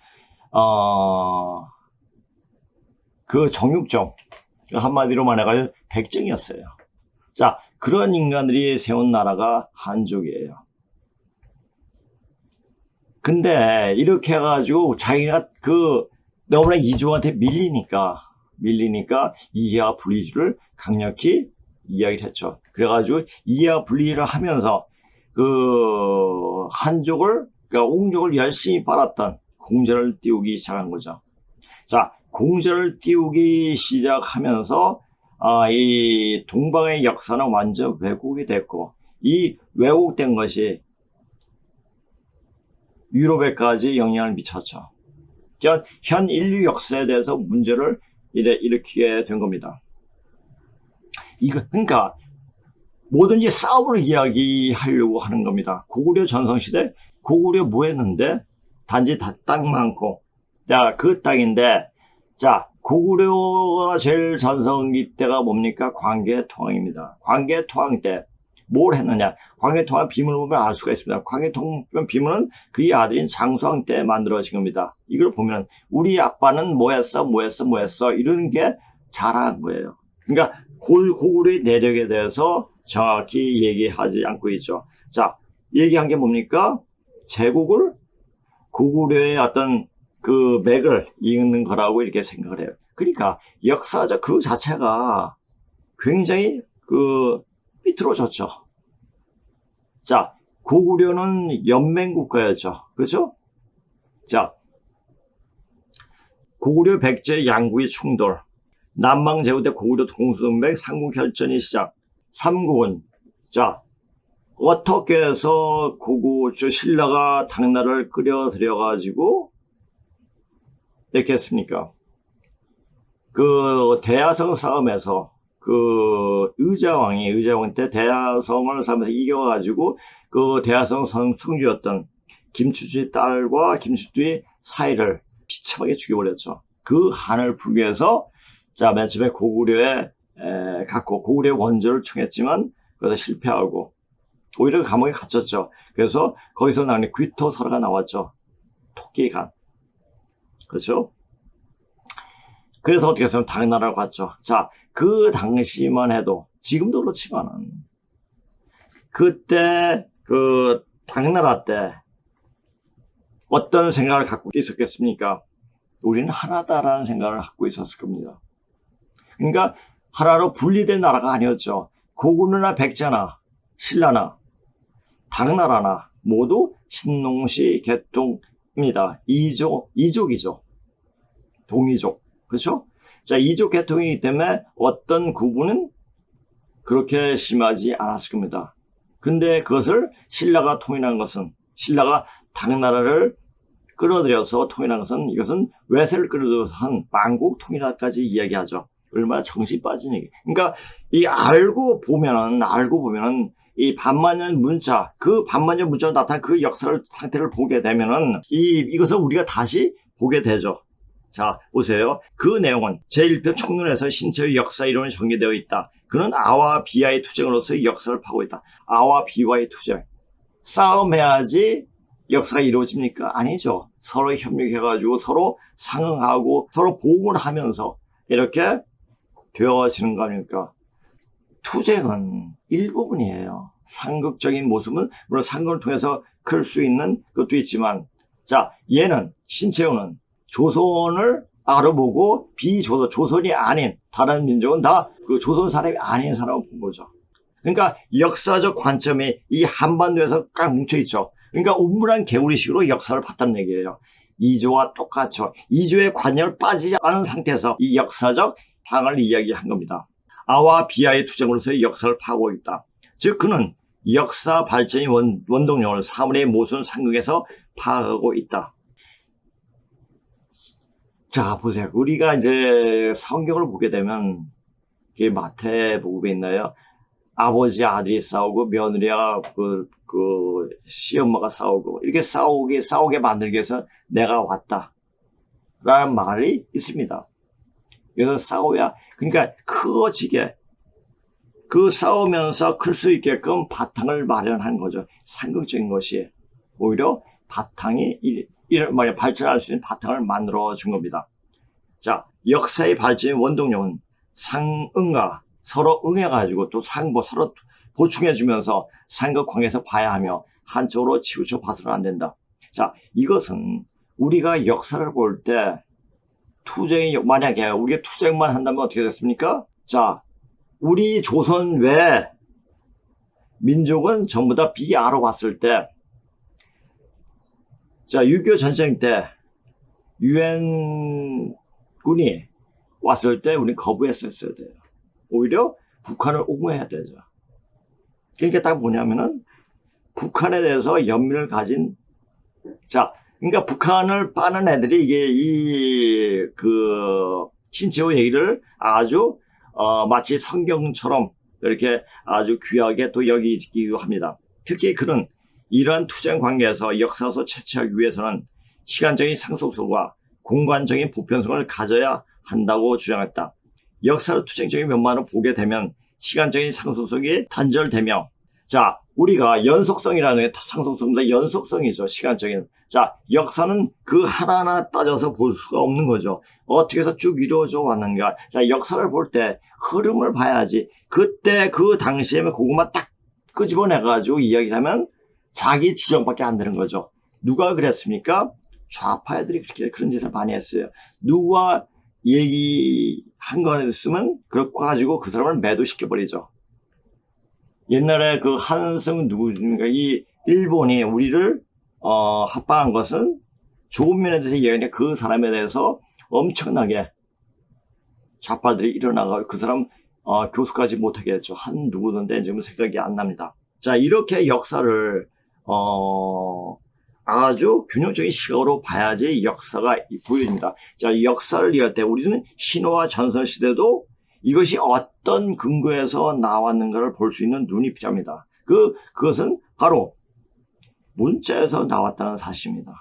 그 정육종, 한마디로 말해가지고 백정이었어요. 자, 그런 인간들이 세운 나라가 한족이에요. 근데 이렇게 해가지고 자기가 너무나 이주한테 밀리니까 이하 분리주를 강력히 이야기를 했죠. 그래가지고 이하 분리를 하면서 한족을, 그러니까 옹족을 열심히 빨았던 공제를 띄우기 시작한 거죠. 자, 공제를 띄우기 시작하면서 이 동방의 역사는 완전 왜곡이 됐고, 이 왜곡된 것이 유럽에까지 영향을 미쳤죠. 현 인류 역사에 대해서 문제를 일으키게 된 겁니다. 그러니까 뭐든지 싸움을 이야기하려고 하는 겁니다. 고구려 전성시대, 고구려 뭐 했는데? 단지 땅 많고, 자, 그 땅인데, 자, 고구려가 제일 전성기 때가 뭡니까? 광개토항입니다. 광개토항 때 뭘 했느냐? 광개토항 비문을 보면 알 수가 있습니다. 광개토항 비문은 그의 아들인 장수왕 때 만들어진 겁니다. 이걸 보면 우리 아빠는 뭐 했어 이런 게 자랑한 거예요. 그러니까 고구려의 내력에 대해서 정확히 얘기하지 않고 있죠. 자, 얘기한 게 뭡니까? 제국을 고구려의 어떤 그 맥을 이은 거라고 이렇게 생각을 해요. 그러니까 역사적 그 자체가 굉장히 삐뚤어졌죠. 자, 고구려는 연맹국가였죠. 그렇죠? 자, 고구려 백제 양국의 충돌, 남망제후 때 고구려 공수동맹 삼국혈전이 시작. 삼국은 자, 어떻게 해서 신라가 당나라를 끌어들여 가지고 이렇게 했습니까? 대야성 싸움에서 의자왕 때 대야성을 싸움에서 이겨가지고 대야성 성주였던 김추주의 딸과 김추주의 사이를 비참하게 죽여버렸죠. 그 한을 풀기 위해서 자, 맨 처음에 고구려의 원조를 청했지만 그래서 실패하고 오히려 감옥에 갇혔죠. 그래서 거기서 나오는 귀토설화가 나왔죠. 토끼간. 그렇죠? 그래서 어떻게 해서 당나라로 갔죠. 자, 그 당시만 해도 지금도 그렇지만은 그때 그 당나라 때 어떤 생각을 갖고 있었겠습니까? 우리는 하나다라는 생각을 갖고 있었을 겁니다. 그러니까 하나로 분리된 나라가 아니었죠. 고구려나 백제나 신라나 당나라나 모두 신농시 계통입니다. 이족이죠. 동이족. 그렇죠? 자, 이족 계통이기 때문에 어떤 구분은 그렇게 심하지 않았을 겁니다. 근데 그것을 신라가 통일한 것은, 신라가 당나라를 끌어들여서 통일한 것은, 이것은 외세를 끌어들여서 한 만국 통일화까지 이야기하죠. 얼마나 정신 빠진 얘기. 그러니까 이 알고 보면은 이 반만년 문자, 그 반만년 문자로 나타난 그 역사를 상태를 보게 되면은 이것을 우리가 다시 보게 되죠. 자, 보세요. 그 내용은 제1편 총론에서 신체의 역사 이론이 전개되어 있다. 그는 아와 비와의 투쟁으로서의 역사를 파고 있다. 아와 비와의 투쟁. 싸움해야지 역사가 이루어집니까? 아니죠. 서로 협력해가지고 서로 상응하고 서로 보응을 하면서 이렇게 되어지는 거 아닙니까? 투쟁은 일부분이에요. 상극적인 모습은 물론 상극을 통해서 클 수 있는 것도 있지만, 자, 얘는 신채호는 조선을 알아보고 조선이 아닌 다른 민족은 다 그 조선 사람이 아닌 사람을 본 거죠. 그러니까 역사적 관점이 이 한반도에서 꽉 뭉쳐있죠. 그러니까 우물안 개구리식으로 역사를 봤다는 얘기예요. 이조와 똑같죠. 이조의 관념을 빠지지 않은 상태에서 이 역사적 상을 이야기한 겁니다. 아와 비와의 투쟁으로서의 역사를 파고 있다. 즉 그는 역사 발전의 원동력을 사물의 모순 상극에서 파악하고 있다. 자, 보세요. 우리가 이제 성경을 보게 되면 이게 마태복음에 있나요? 아버지 아들이 싸우고 며느리와 그 시엄마가 싸우고 이렇게 싸우게 만들기 위해서 내가 왔다 라는 말이 있습니다. 그래서 싸워야, 그러니까 크어지게 그 싸우면서 클 수 있게끔 바탕을 마련한 거죠. 상극적인 것이 오히려 바탕이 발전할 수 있는 바탕을 만들어 준 겁니다. 자, 역사의 발전의 원동력은 상응과 서로 응해가지고 또 서로 보충해주면서 상극관계에서 봐야 하며 한쪽으로 치우쳐 봐서는 안 된다. 자, 이것은 우리가 역사를 볼 때 투쟁이, 만약에 우리가 투쟁만 한다면 어떻게 됐습니까? 자, 우리 조선 외 민족은 전부 다 비아로 봤을 때, 자, 6.25 전쟁 때 유엔군이 왔을 때 우리는 거부했었어야 돼요. 오히려 북한을 옹호해야 되죠. 그러니까 딱 뭐냐면은 북한에 대해서 연민을 가진, 자, 그러니까 북한을 빠는 애들이 이게 신채호 얘기를 아주 마치 성경처럼 이렇게 아주 귀하게 또 여기기도 합니다. 특히 그는 이러한 투쟁 관계에서 역사서 채취하기 위해서는 시간적인 상속성과 공간적인 보편성을 가져야 한다고 주장했다. 역사를 투쟁적인 면만으로 보게 되면 시간적인 상속성이 단절되며, 자, 우리가 연속성이라는 게 상속성보다 연속성이죠. 시간적인. 자, 역사는 그 하나하나 따져서 볼 수가 없는 거죠. 어떻게 해서 쭉 이루어져 왔는가. 자, 역사를 볼 때 흐름을 봐야지. 그때 그 당시에 그것만 딱 끄집어내가지고 이야기를 하면 자기 주장밖에 안 되는 거죠. 누가 그랬습니까? 좌파 애들이 그런 짓을 많이 했어요. 누가 얘기한 거에 있으면 그렇고 가지고 그 사람을 매도시켜버리죠. 옛날에 그 한승 누구입니까? 이 일본이 우리를 합방한 것은 좋은 면에 대해서 이야기하는데 그 사람에 대해서 엄청나게 좌파들이 일어나고 그 사람 교수까지 못하게 했죠. 한 누구던데 지금 생각이 안 납니다. 자, 이렇게 역사를 아주 균형적인 시각으로 봐야지 역사가 보여집니다. 자, 이 역사를 이해할 때 우리는 신화와 전설시대도 이것이 어떤 근거에서 나왔는가를 볼 수 있는 눈이 필요합니다. 그것은 바로 문자에서 나왔다는 사실입니다.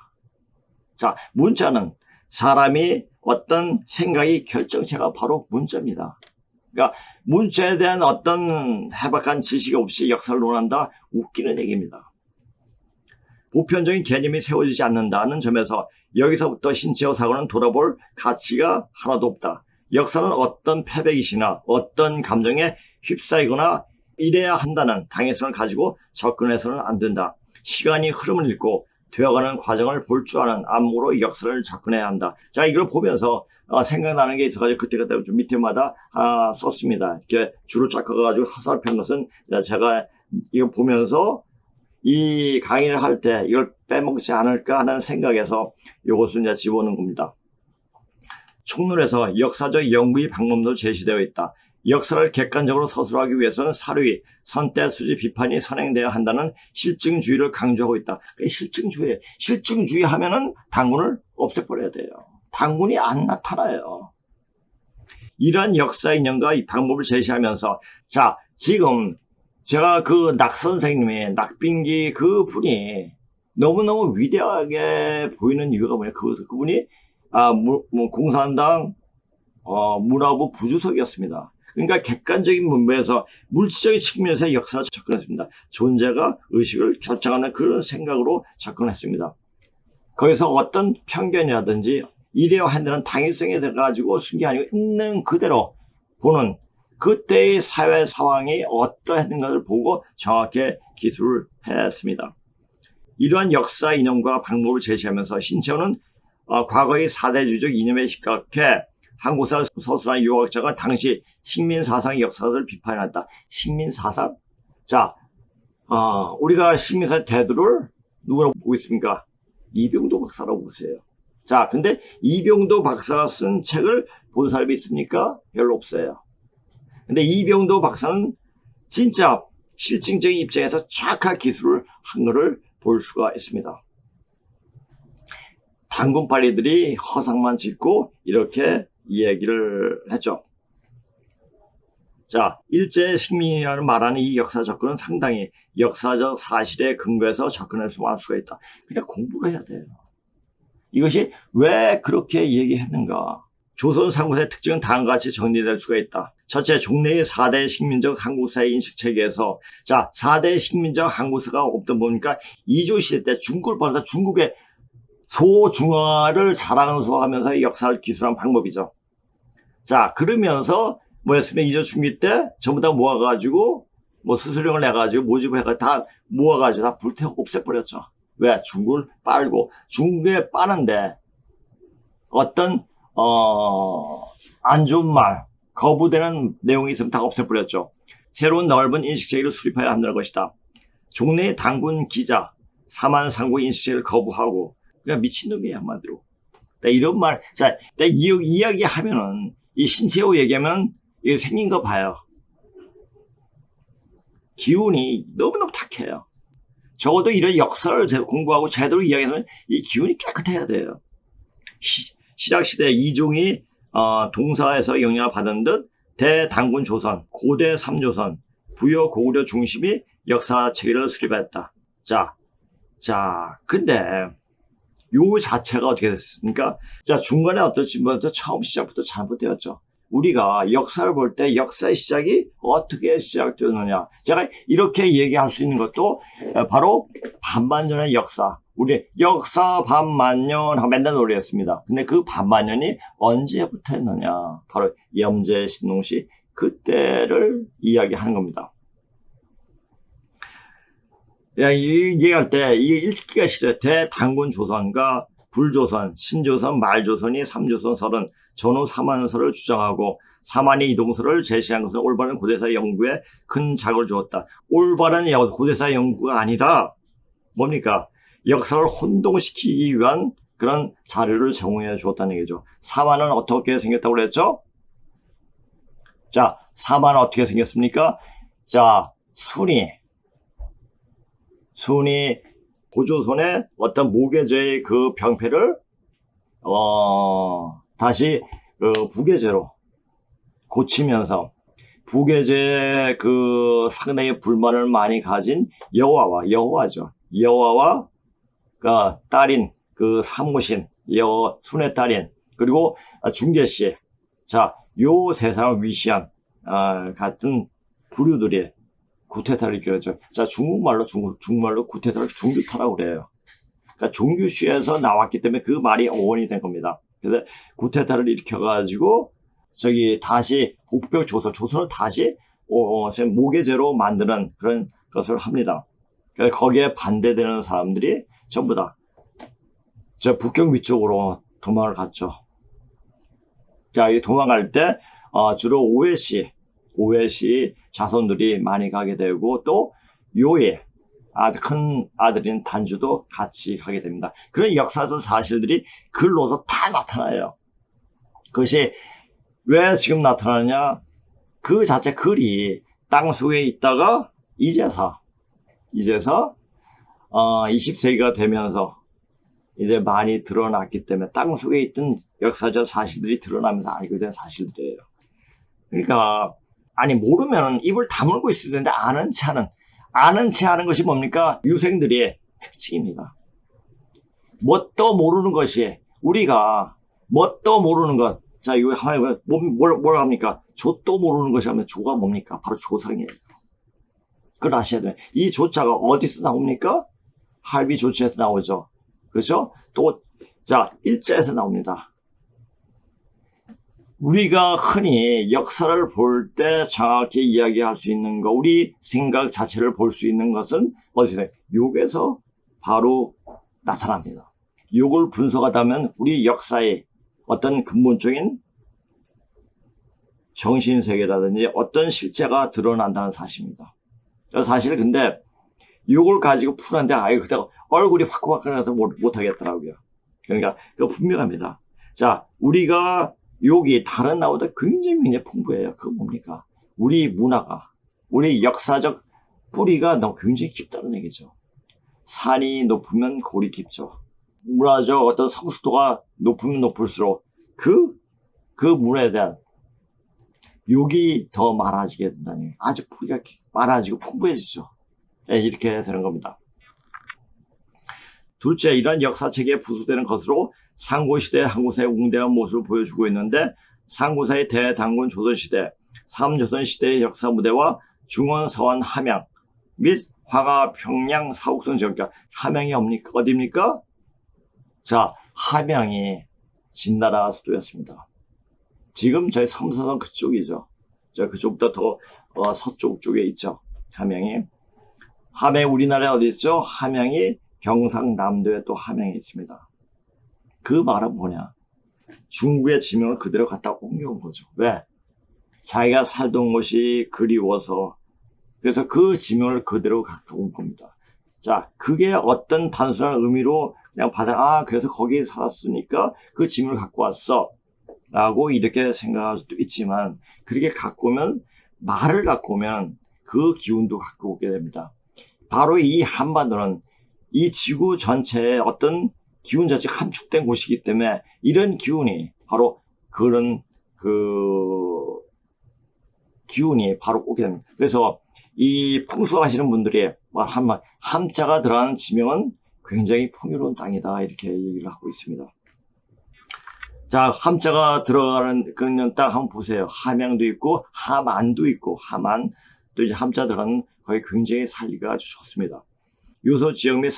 자, 문자는 사람이 어떤 생각이 결정체가 바로 문자입니다. 그러니까 문자에 대한 어떤 해박한 지식 없이 역사를 논한다? 웃기는 얘기입니다. 보편적인 개념이 세워지지 않는다는 점에서 여기서부터 신체와 사고는 돌아볼 가치가 하나도 없다. 역사는 어떤 패배기시나 어떤 감정에 휩싸이거나 이래야 한다는 당위성을 가지고 접근해서는 안 된다. 시간이 흐름을 읽고 되어가는 과정을 볼 줄 아는 안목으로 역사를 접근해야 한다. 자, 이걸 보면서 생각나는 게 있어가지고 그때그때 좀 밑에마다 하나 썼습니다. 이렇게 줄을 쫙 그어가지고 서살펴는 것은 제가 이거 보면서 이 강의를 할 때 이걸 빼먹지 않을까 하는 생각에서 이것을 이제 집어넣은 겁니다. 총론에서 역사적 연구의 방법도 제시되어 있다. 역사를 객관적으로 서술하기 위해서는 사료의 선대, 수지, 비판이 선행되어야 한다는 실증주의를 강조하고 있다. 실증주의 하면은 당군을 없애버려야 돼요. 당군이 안 나타나요. 이러한 역사 인연과 이 방법을 제시하면서, 자, 지금 제가 그 낙 선생님의 낙빈기 그 분이 너무너무 위대하게 보이는 이유가 뭐냐. 그분이 공산당 문화부 부주석이었습니다. 그러니까 객관적인 문맥에서 물질적인 측면에서 역사를 접근했습니다. 존재가 의식을 결정하는 그런 생각으로 접근했습니다. 거기서 어떤 편견이라든지 이래야 한다는 당위성에 들어가지고 쓴 게 아니고 있는 그대로 보는 그때의 사회 상황이 어떠했는가를 보고 정확히 기술을 했습니다. 이러한 역사 이념과 방법을 제시하면서 신채호는 과거의 사대주의적 이념에 입각해 한국사 서술한 유학자가 당시 식민사상의 역사를 비판했다. 식민사상? 자, 우리가 식민사의 대두를 누구라고 보고 있습니까? 이병도 박사라고 보세요. 자, 근데 이병도 박사가 쓴 책을 본 사람이 있습니까? 별로 없어요. 근데 이병도 박사는 진짜 실증적인 입장에서 정확한 기술을 한 것을 볼 수가 있습니다. 당군빨리들이 허상만 짓고 이렇게 이야기를 했죠. 자, 일제 식민이라는 말하는 이 역사 접근은 상당히 역사적 사실에 근거해서 접근할 수가 있다. 그냥 공부를 해야 돼요. 이것이 왜 그렇게 얘기했는가? 조선 삼국사의 특징은 다음과 같이 정리될 수가 있다. 첫째, 종래의 4대 식민적 한국사의 인식체계에서, 자, 4대 식민적 한국사가 없던 뭡니까? 이조시대 때 중국을 보면서 중국의 소중화를 자랑하면서 역사를 기술한 방법이죠. 자, 그러면서 뭐였습니까? 이조 중기 때 전부 다 모아가지고 수수령을 내가지고 모집을 해가지고 다 모아가지고 다 불태워 없애버렸죠. 왜? 중국을 빨고, 중국에 빠는데 어떤 안 좋은 말, 거부되는 내용이 있으면 다 없애버렸죠. 새로운 넓은 인식체계를 수립해야 한다는 것이다. 종래의 당군 기자, 사만상구 인식체계를 거부하고 그냥 미친놈이에요, 한마디로. 이런 말, 자, 이 이야기 하면은, 이 신채호 얘기하면, 이게 생긴 거 봐요. 기운이 너무너무 탁해요. 적어도 이런 역사를 공부하고 제대로 이야기하면 이 기운이 깨끗해야 돼요. 시작시대 이종이 동사에서 영향을 받은 듯 대당군 조선, 고대 삼조선, 부여 고구려 중심이 역사 체계를 수립했다. 자, 근데 요 자체가 어떻게 됐습니까? 자, 중간에 어떨지 모르겠는데 처음 시작부터 잘못되었죠. 우리가 역사를 볼 때 역사의 시작이 어떻게 시작되었느냐. 제가 이렇게 얘기할 수 있는 것도 바로 반만년의 역사. 우리 역사 반만년 하고 맨날 놀렸습니다. 근데 그 반만년이 언제부터 했느냐. 바로 염제 신농시 그때를 이야기하는 겁니다. 얘기할 때 이게 일찍기가 시대 대당군 조선과 불조선, 신조선, 말조선이 3조선 설은 전후 사만설을 주장하고 사만이 이동설을 제시한 것은 올바른 고대사 연구에 큰 자극을 주었다. 올바른 고대사 연구가 아니라 뭡니까? 역사를 혼동시키기 위한 그런 자료를 제공해 주었다는 얘기죠. 사만은 어떻게 생겼다고 그랬죠? 자, 사만은 어떻게 생겼습니까? 자, 순이 고조선의 어떤 모계제의 그 병폐를 다시 부계제로 고치면서 부계제의 그 상당히 불만을 많이 가진 여호와죠. 여호와와 그 딸인 그 사모신 순의 딸인, 그리고 중계씨. 자, 요 세 사람을 위시한 같은 부류들이 구테타를 이끌었죠. 자, 중국말로 구테타를 종규타라고 그래요. 그러니까 종규시에서 나왔기 때문에 그 말이 어원이 된 겁니다. 그래서 구테타를 일으켜가지고 저기 다시 복벽 조선을 다시 모계제로 만드는 그런 것을 합니다. 그래서 거기에 반대되는 사람들이 전부 다 저 북경 위쪽으로 도망을 갔죠. 자, 이 도망갈 때 주로 오해시 자손들이 많이 가게 되고, 또 요의 큰 아들인 단주도 같이 가게 됩니다. 그런 역사적 사실들이 글로서 다 나타나요. 그것이 왜 지금 나타나느냐? 그 자체 글이 땅 속에 있다가 이제서 20세기가 되면서 이제 많이 드러났기 때문에 땅 속에 있던 역사적 사실들이 드러나면서 알게 된 사실들이에요. 그러니까 모르면 입을 다물고 있어야 되는데 아는 체 하는 것이 뭡니까? 유생들의 특징입니다. 뭣도 모르는 것이, 우리가 뭣도 모르는 것, 자, 이거 하나님 뭐라고 합니까? 조도 모르는 것이 하면 조가 뭡니까? 바로 조상이에요. 그걸 아셔야 돼요. 이 조자가 어디서 나옵니까? 할비 조치에서 나오죠. 그렇죠? 또, 자, 일자에서 나옵니다. 우리가 흔히 역사를 볼 때 정확히 이야기할 수 있는 거, 우리 생각 자체를 볼 수 있는 것은 어디서? 욕에서 바로 나타납니다. 욕을 분석하다면 우리 역사의 어떤 근본적인 정신세계라든지 어떤 실제가 드러난다는 사실입니다. 사실 근데 욕을 가지고 풀었는데 그때 얼굴이 화끈화끈해서 못하겠더라고요. 그러니까 그거 분명합니다. 자, 우리가 욕이 다른 나라보다 굉장히 풍부해요. 그거 뭡니까? 우리 문화가, 우리 역사적 뿌리가 너무 굉장히 깊다는 얘기죠. 산이 높으면 골이 깊죠. 문화적 어떤 성숙도가 높으면 높을수록 그 문화에 대한 욕이 더 많아지게 된다는 얘기예요. 아주 뿌리가 많아지고 풍부해지죠. 네, 이렇게 되는 겁니다. 둘째, 이런 역사체계에 부수되는 것으로 상고시대 한국사의 웅대한 모습을 보여주고 있는데, 상고사의 대단군 조선시대, 삼조선시대의 역사 무대와 중원, 서원, 함양 및 화가, 평양, 사국성 지역자. 함양이 어디입니까? 자, 함양이 진나라 수도였습니다. 지금 저희 삼서선 그쪽이죠. 그쪽보다 더 서쪽 쪽에 있죠. 함양이. 우리나라에 어디 있죠? 함양이 경상남도에 또 함양이 있습니다. 그 말은 뭐냐? 중국의 지명을 그대로 갖다 옮겨온 거죠. 왜? 자기가 살던 곳이 그리워서, 그래서 그 지명을 그대로 갖고 온 겁니다. 자, 그게 어떤 단순한 의미로 그냥 그래서 거기에 살았으니까 그 지명을 갖고 왔어 라고 이렇게 생각할 수도 있지만, 그렇게 갖고 오면, 말을 갖고 오면 그 기운도 갖고 오게 됩니다. 바로 이 한반도는 이 지구 전체의 어떤 기운 자체가 함축된 곳이기 때문에 이런 기운이 바로 그런 기운이 바로 오게 됩니다. 그래서 이 풍수하시는 분들이 함자가 들어가는 지명은 굉장히 풍요로운 땅이다, 이렇게 얘기를 하고 있습니다. 자, 함자가 들어가는 그런 땅 한번 보세요. 함양도 있고 함안도 있고, 함안도 이제 함자 들어가는 거기 굉장히 살기가 아주 좋습니다. 요소 지역 및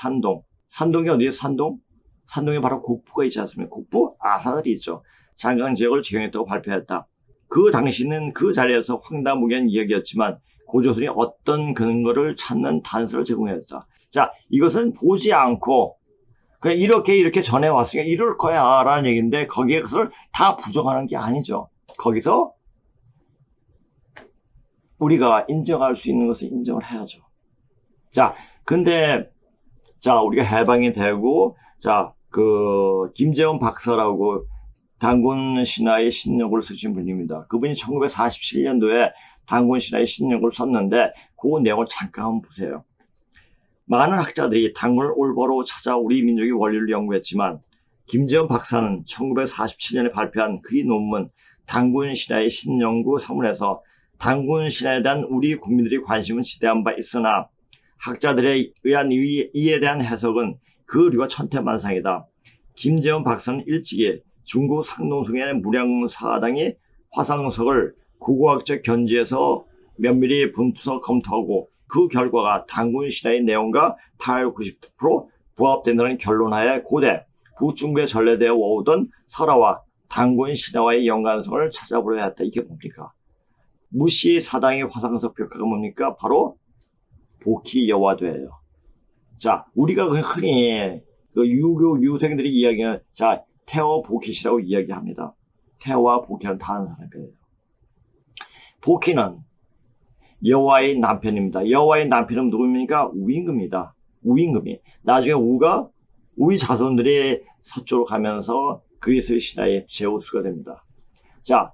산동이 어디에요? 산동에 바로 국부가 있지 않습니까? 국부 아사들이 있죠. 장강 지역을 지정했다고 발표했다. 그 당시는 그 자리에서 황당무계한 이야기였지만 고조선이 어떤 근거를 찾는 단서를 제공했다. 자, 이것은 보지 않고 그냥 이렇게 전해왔으니까 이럴 거야 라는 얘기인데, 거기에 그것을 다 부정하는 게 아니죠. 거기서 우리가 인정할 수 있는 것을 인정을 해야죠. 자, 근데 우리가 해방이 되고, 김재원 박사라고 단군 신화의 신력을 쓰신 분입니다. 그분이 1947년도에 단군 신화의 신력을 썼는데 그 내용을 잠깐 한번 보세요. 많은 학자들이 단군을 올바로 찾아 우리 민족의 원리를 연구했지만, 김재원 박사는 1947년에 발표한 그의 논문 단군 신화의 신연구 서문에서 단군 신화에 대한 우리 국민들의 관심은 지대한 바 있으나 학자들에 의한 이에 대한 해석은 그 류가 천태만상이다. 김재원 박사는 일찍이 중국 상동성의 무량사당이 화상석을 고고학적 견지에서 면밀히 분투서 검토하고 그 결과가 단군 신화의 내용과 80~90% 부합된다는 결론하에 고대 북중부에 전래되어 오던 설화와 단군 신화와의 연관성을 찾아보려 했다. 이게 뭡니까? 무시 사당의 화상석 벽화가 뭡니까? 바로 복희 여화도예요. 자, 우리가 흔히 그 유교 유생들이 이야기하는 자 태어 복희시라고 이야기합니다. 태어와 복희는 다른 사람이에요. 복희는 여호와의 남편입니다. 여호와의 남편은 누구입니까? 우임금입니다. 우임금이 나중에 우의 자손들이 서쪽으로 가면서 그리스 신화의 제우스가 됩니다. 자,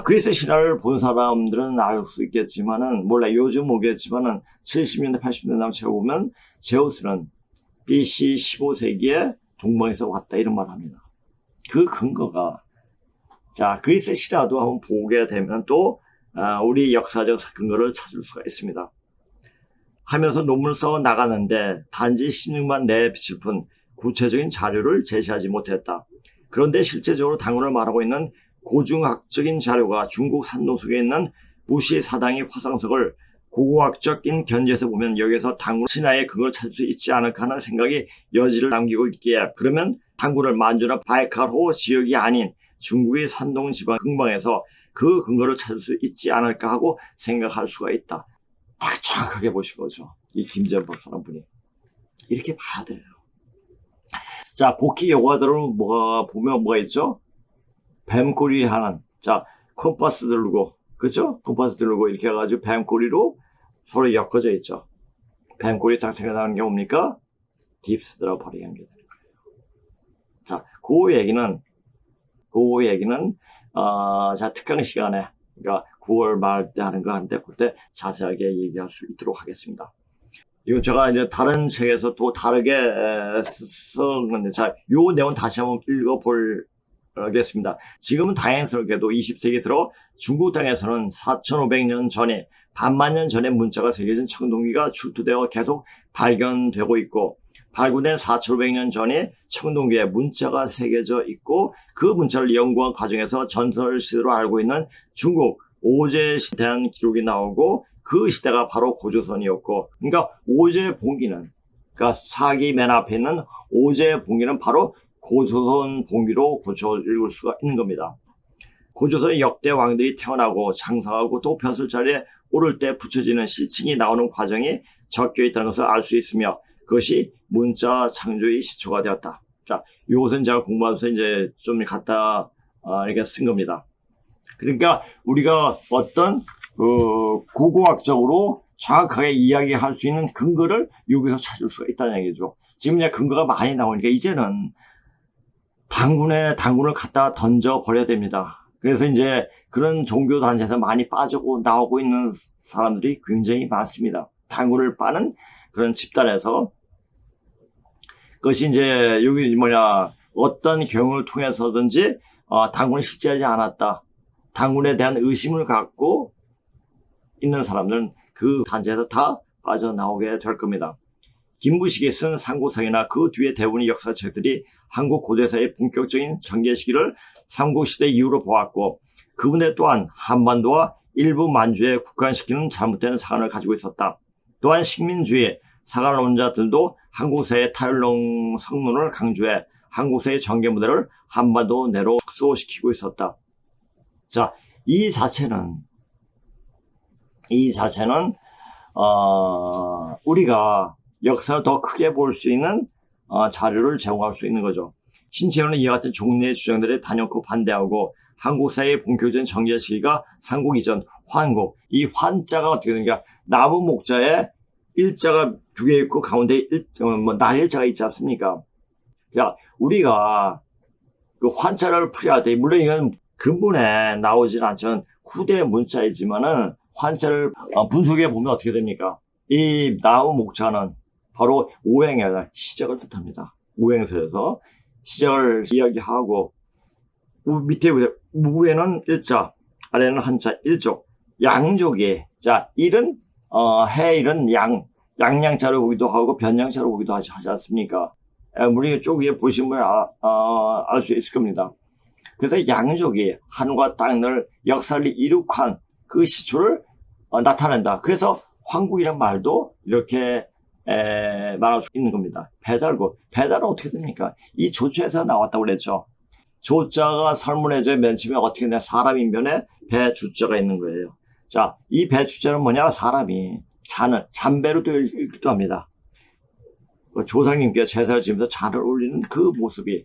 그리스 신화를 본 사람들은 알 수 있겠지만은 몰라 요즘 오겠지만은 70년대 80년대 남체를 보면 제우스는 BC 15세기에 동방에서 왔다 이런 말 합니다. 그 근거가 자 그리스 신화도 한번 보게 되면 또 우리 역사적 근거를 찾을 수가 있습니다. 하면서 논문을 써 나가는데 단지 신증만 내비칠 뿐 구체적인 자료를 제시하지 못했다. 그런데 실제적으로 당군을 말하고 있는 고중학적인 자료가 중국 산동 속에 있는 무시 사당의 화상석을 고고학적인 견지에서 보면 여기서 당군 신화의 근거를 찾을 수 있지 않을까 하는 생각이 여지를 남기고 있기에 그러면 당군을 만주나 바이칼호 지역이 아닌 중국의 산동 지방 근방에서 그 근거를 찾을 수 있지 않을까 하고 생각할 수가 있다. 딱 정확하게 보신 거죠. 이 김재원 박사라는 분이. 이렇게 봐야 돼요. 자, 복희 여과들을 보면 뭐가 있죠? 뱀꼬리 하는, 자, 컴파스 들고, 그죠? 컴파스 들고 이렇게 해가지고 뱀꼬리로 서로 엮어져 있죠. 뱀꼬리 딱 생겨나는 게 뭡니까? 딥스드라 바로 연결되는 거예요. 자, 그 얘기는, 자, 특강 시간에, 그러니까 9월 말 때 하는 거 하는데, 그때 자세하게 얘기할 수 있도록 하겠습니다. 이거 제가 이제 다른 책에서 또 다르게 쓴 건데, 자, 요 내용 다시 한번 읽어보겠습니다. 지금은 다행스럽게도 20세기 들어 중국 땅에서는 4500년 전에 반만 년 전에 문자가 새겨진 청동기가 출토되어 계속 발견되고 있고 발굴된 4500년 전에 청동기에 문자가 새겨져 있고 그 문자를 연구한 과정에서 전설시대로 알고 있는 중국 오제 시대에 대한 기록이 나오고 그 시대가 바로 고조선이었고 그러니까 오제 봉기는 그러니까 사기 맨 앞에 있는 오제 봉기는 바로 고조선 봉기로 고쳐 읽을 수가 있는 겁니다. 고조선의 역대 왕들이 태어나고 장사하고 또 벼슬 자리에 오를 때 붙여지는 시칭이 나오는 과정이 적혀 있다는 것을 알 수 있으며 그것이 문자 창조의 시초가 되었다. 자, 이것은 제가 공부하면서 이제 좀 갖다 이렇게 쓴 겁니다. 그러니까 우리가 어떤 고고학적으로 정확하게 이야기할 수 있는 근거를 여기서 찾을 수가 있다는 얘기죠. 지금 이제 근거가 많이 나오니까 이제는 당군을 갖다 던져 버려야 됩니다. 그래서 이제 그런 종교 단체에서 많이 빠지고 나오고 있는 사람들이 굉장히 많습니다. 당군을 빠는 그런 집단에서 그것이 이제 여기 어떤 경우를 통해서든지 당군을 실제하지 않았다. 당군에 대한 의심을 갖고 있는 사람들은 그 단체에서 다 빠져나오게 될 겁니다. 김부식이 쓴 삼국사기나 그 뒤에 대부분의 역사책들이 한국 고대사의 본격적인 전개 시기를 삼국시대 이후로 보았고 그분에 또한 한반도와 일부 만주에 국한시키는 잘못된 사관을 가지고 있었다. 또한 식민주의 사관론자들도 한국사의 타율론 성론을 강조해 한국사의 전개 모델을 한반도 내로 축소시키고 있었다. 자, 이 자체는 우리가 역사를 더 크게 볼 수 있는 자료를 제공할 수 있는 거죠. 신채연은 이와 같은 종래의 주장들에 단연코 반대하고 한국사의 본격적인 전개 시기가 삼국 이전 환국, 이 환자가 어떻게 되는가? 나무 목자에 일자가 두 개 있고 가운데 날일자가 있지 않습니까? 그러니까 우리가 그 환자를 풀이할 때 물론 이건 근본에 나오진 않지만 후대 문자이지만은 환자를 분석해 보면 어떻게 됩니까? 이 나무 목자는 바로 오행의 시작을 뜻합니다. 오행서에서 시작을 이야기하고 밑에 위에는 일자, 아래는 한자, 일족, 양족이 자 일은 해일은 양양자로 보기도 하고 변양자로 보기도 하지 않습니까? 우리 쪽 위에 보시면 알 수 있을 겁니다. 그래서 양족이 하늘과 땅을 역사를 이룩한 그 시초를 나타낸다. 그래서 황국이란 말도 이렇게 말할 수 있는 겁니다. 배달국. 배달은 어떻게 됩니까? 이 조자에서 나왔다고 그랬죠. 조자가 설문해져 맨 처음에 어떻게 되냐? 사람 인변에 배주자가 있는 거예요. 자, 이 배주자는 뭐냐? 사람이 잔배로도 읽기도 합니다. 조상님께 제사를 지면서 잔을 올리는 그 모습이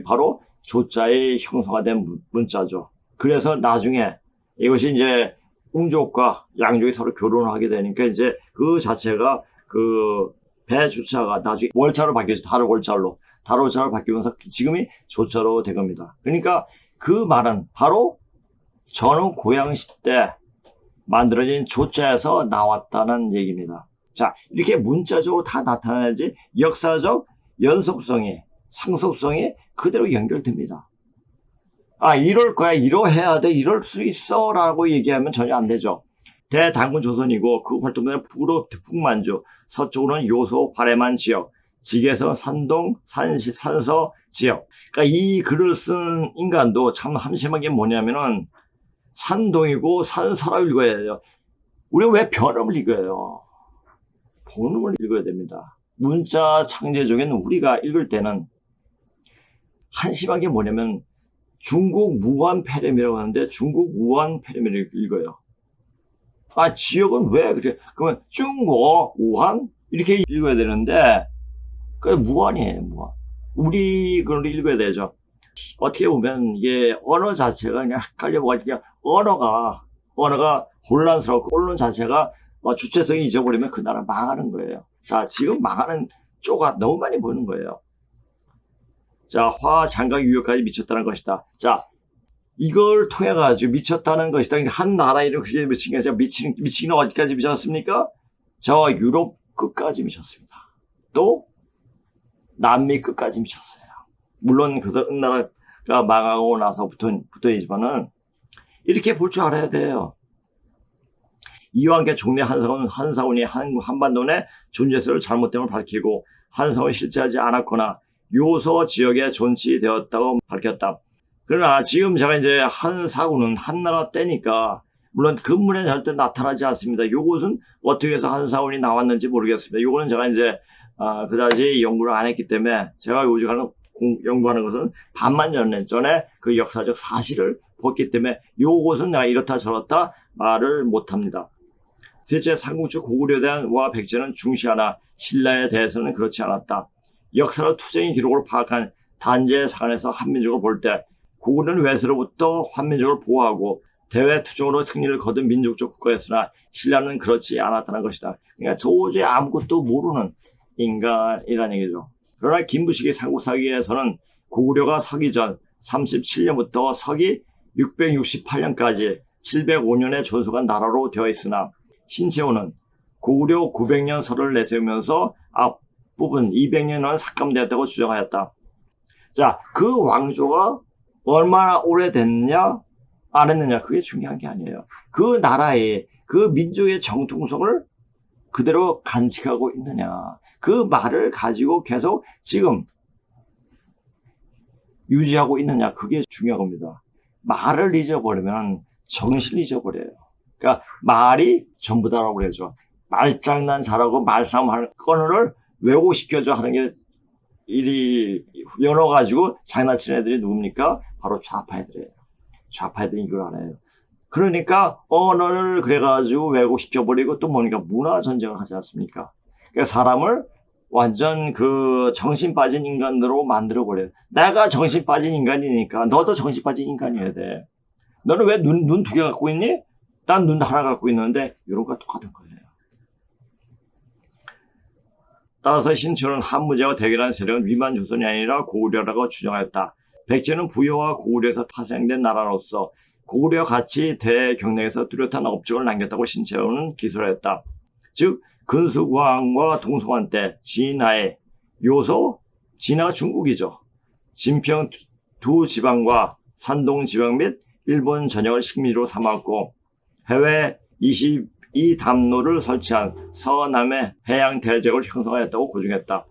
바로 조자의 형성화된 문자죠. 그래서 나중에 이것이 이제 웅족과 양족이 서로 결혼을 하게 되니까 이제 그 자체가 그 배주자가 나중에 월자로 바뀌어서 달월자로 바뀌면서 지금이 조자로 된 겁니다. 그러니까 그 말은 바로 전후 고양시 때 만들어진 조자에서 나왔다는 얘기입니다. 자, 이렇게 문자적으로 다 나타나야지 역사적 연속성이, 상속성이 그대로 연결됩니다. 이럴 거야, 이러해야 돼, 이럴 수 있어 라고 얘기하면 전혀 안 되죠. 대단군 조선이고 그 활동되는 북으로 북만주, 서쪽으로는 요소, 발해만 지역, 직에서 산동, 산시, 산서 지역. 그러니까 이 글을 쓴 인간도 참 한심한 게 뭐냐면은 산동이고 산서라고 읽어야 돼요. 우리가 왜 변음을 읽어요? 본음을 읽어야 됩니다. 문자 창제적인 우리가 읽을 때는 한심한 게 뭐냐면 중국 무한 패렴이라고 하는데 중국 무한 패렴을 읽어요. 지역은 왜 그래? 그러면 중국 우한 이렇게 읽어야 되는데 그 무한이에요, 무한. 우리 그걸 읽어야 되죠. 어떻게 보면 이게 언어 자체가 그냥 헷갈려가지고 언어가 혼란스럽고 언론 자체가 주체성이 잊어버리면 그 나라 망하는 거예요. 자, 지금 망하는 쪼가 너무 많이 보이는 거예요. 자, 화, 장각, 유역까지 미쳤다는 것이다. 자, 이걸 통해 가지고 미쳤다는 것이다. 한 나라 이름 그렇게 미친 게 아니라 미치기는 어디까지 미쳤습니까? 저 유럽 끝까지 미쳤습니다. 또 남미 끝까지 미쳤어요. 물론 그래서 은나라가 망하고 나서부터이지만은 이렇게 볼 줄 알아야 돼요. 이와 함께 종래 한사원이 한반도 내 존재성을 잘못됨을 밝히고 한사원이 실제하지 않았거나 요소 지역에 존치되었다고 밝혔다. 그러나 지금 제가 이제 한사군은 한나라 때니까 물론 근문에 절대 나타나지 않습니다. 요것은 어떻게 해서 한사군이 나왔는지 모르겠습니다. 요거는 제가 이제 그다지 연구를 안 했기 때문에 제가 요즘 연구하는 것은 반만 년 전에 그 역사적 사실을 봤기 때문에 요것은 내가 이렇다 저렇다 말을 못합니다. 셋째, 삼국지 고구려에 대한 와 백제는 중시하나 신라에 대해서는 그렇지 않았다. 역사를 투쟁의 기록으로 파악한 단재 사관에서 한민족을 볼 때 고구려는 외세로부터 한민족을 보호하고 대외 투쟁으로 승리를 거둔 민족적 국가였으나 신라는 그렇지 않았다는 것이다. 그러니까 도저히 아무것도 모르는 인간이라는 얘기죠. 그러나 김부식의 삼국사기에서는 고구려가 서기 전 37년부터 서기 668년까지 705년에 존속한 나라로 되어 있으나 신채호는 고구려 900년 설을 내세우면서 앞부분 200년은 삭감되었다고 주장하였다. 자, 그 왕조가 얼마나 오래됐냐 안 했느냐 그게 중요한 게 아니에요. 그 나라의 그 민족의 정통성을 그대로 간직하고 있느냐 그 말을 가지고 계속 지금 유지하고 있느냐 그게 중요한 겁니다. 말을 잊어버리면 정신을 잊어버려요. 그러니까 말이 전부다라고 그러죠. 말장난 잘하고 말싸움하는 거를 왜곡시켜줘 하는 게 일이 열어가지고 장난치는 애들이 누굽니까? 바로 좌파 애들이에요. 좌파 애들이 이걸 안 해요. 그러니까 언어를 그래가지고 왜곡시켜버리고 또 뭡니까? 문화전쟁을 하지 않습니까? 그러니까 사람을 완전 그 정신 빠진 인간으로 만들어버려요. 내가 정신 빠진 인간이니까 너도 정신 빠진 인간이어야 돼. 너는 왜 눈 두 개 갖고 있니? 난 눈 하나 갖고 있는데 이런 거 똑같은 거예요. 따라서 신춘은 한무제와 대결한 세력은 위만 조선이 아니라 고구려라고 주장하였다. 백제는 부여와 고구려에서 파생된 나라로서 고구려와 같이 대경량에서 뚜렷한 업적을 남겼다고 신채호는 기술하였다. 즉 근수광과 동성한 때 진화의 요소, 진화가 중국이죠. 진평 두 지방과 산동 지방 및 일본 전역을 식민지로 삼았고 해외 22담로를 설치한 서남의 해양 대적을 형성하였다고 고증했다.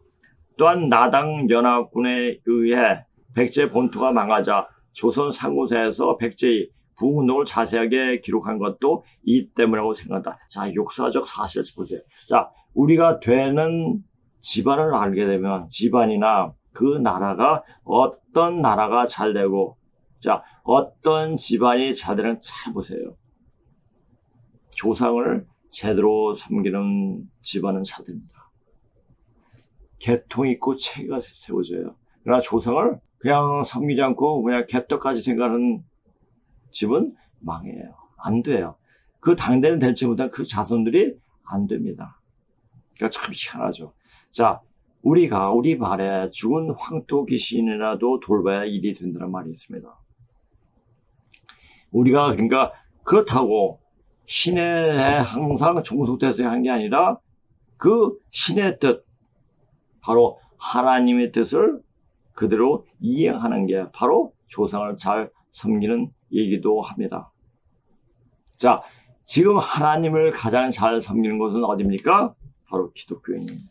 또한 나당 연합군에 의해 백제 본토가 망하자 조선 상고사에서 백제의 부운동을 자세하게 기록한 것도 이 때문이라고 생각한다. 자, 역사적 사실 보세요. 자, 우리가 되는 집안을 알게 되면 집안이나 그 나라가 어떤 나라가 잘 되고, 자, 어떤 집안이 잘 되는 잘 보세요. 조상을 제대로 섬기는 집안은 잘 됩니다. 개통 있고 체계가 세워져요. 그러나 조상을 그냥 섬기지 않고 그냥 개떡까지 생각하는 집은 망해요. 안 돼요. 그 당대는 될지 못한 그 자손들이 안 됩니다. 그러니까 참 희한하죠. 자, 우리가 우리 말에 죽은 황토 귀신이라도 돌봐야 일이 된다는 말이 있습니다. 우리가 그러니까 그렇다고 신에 항상 종속돼서 한 게 아니라 그 신의 뜻, 바로 하나님의 뜻을 그대로 이행하는 게 바로 조상을 잘 섬기는 얘기도 합니다. 자, 지금 하나님을 가장 잘 섬기는 곳은 어디입니까? 바로 기독교인입니다.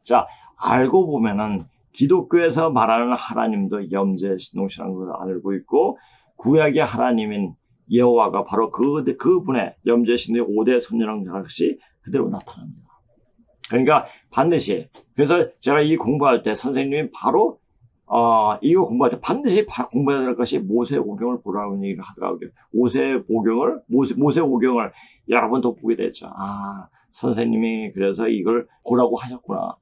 자, 알고 보면은 기독교에서 말하는 하나님도 염제 신동이라는 것을 알고 있고, 구약의 하나님인 여호와가 바로 그분의 염제 신의 5대 손녀라는 것이 그대로 나타납니다. 그러니까 반드시, 그래서 제가 이 공부할 때 선생님이 바로 이거 공부할 때 반드시 공부해야 될 것이 모세오경을 보라는 얘기를 하더라고요. 모세오경을 여러 번 더 보게 됐죠. 아, 선생님이 그래서 이걸 보라고 하셨구나.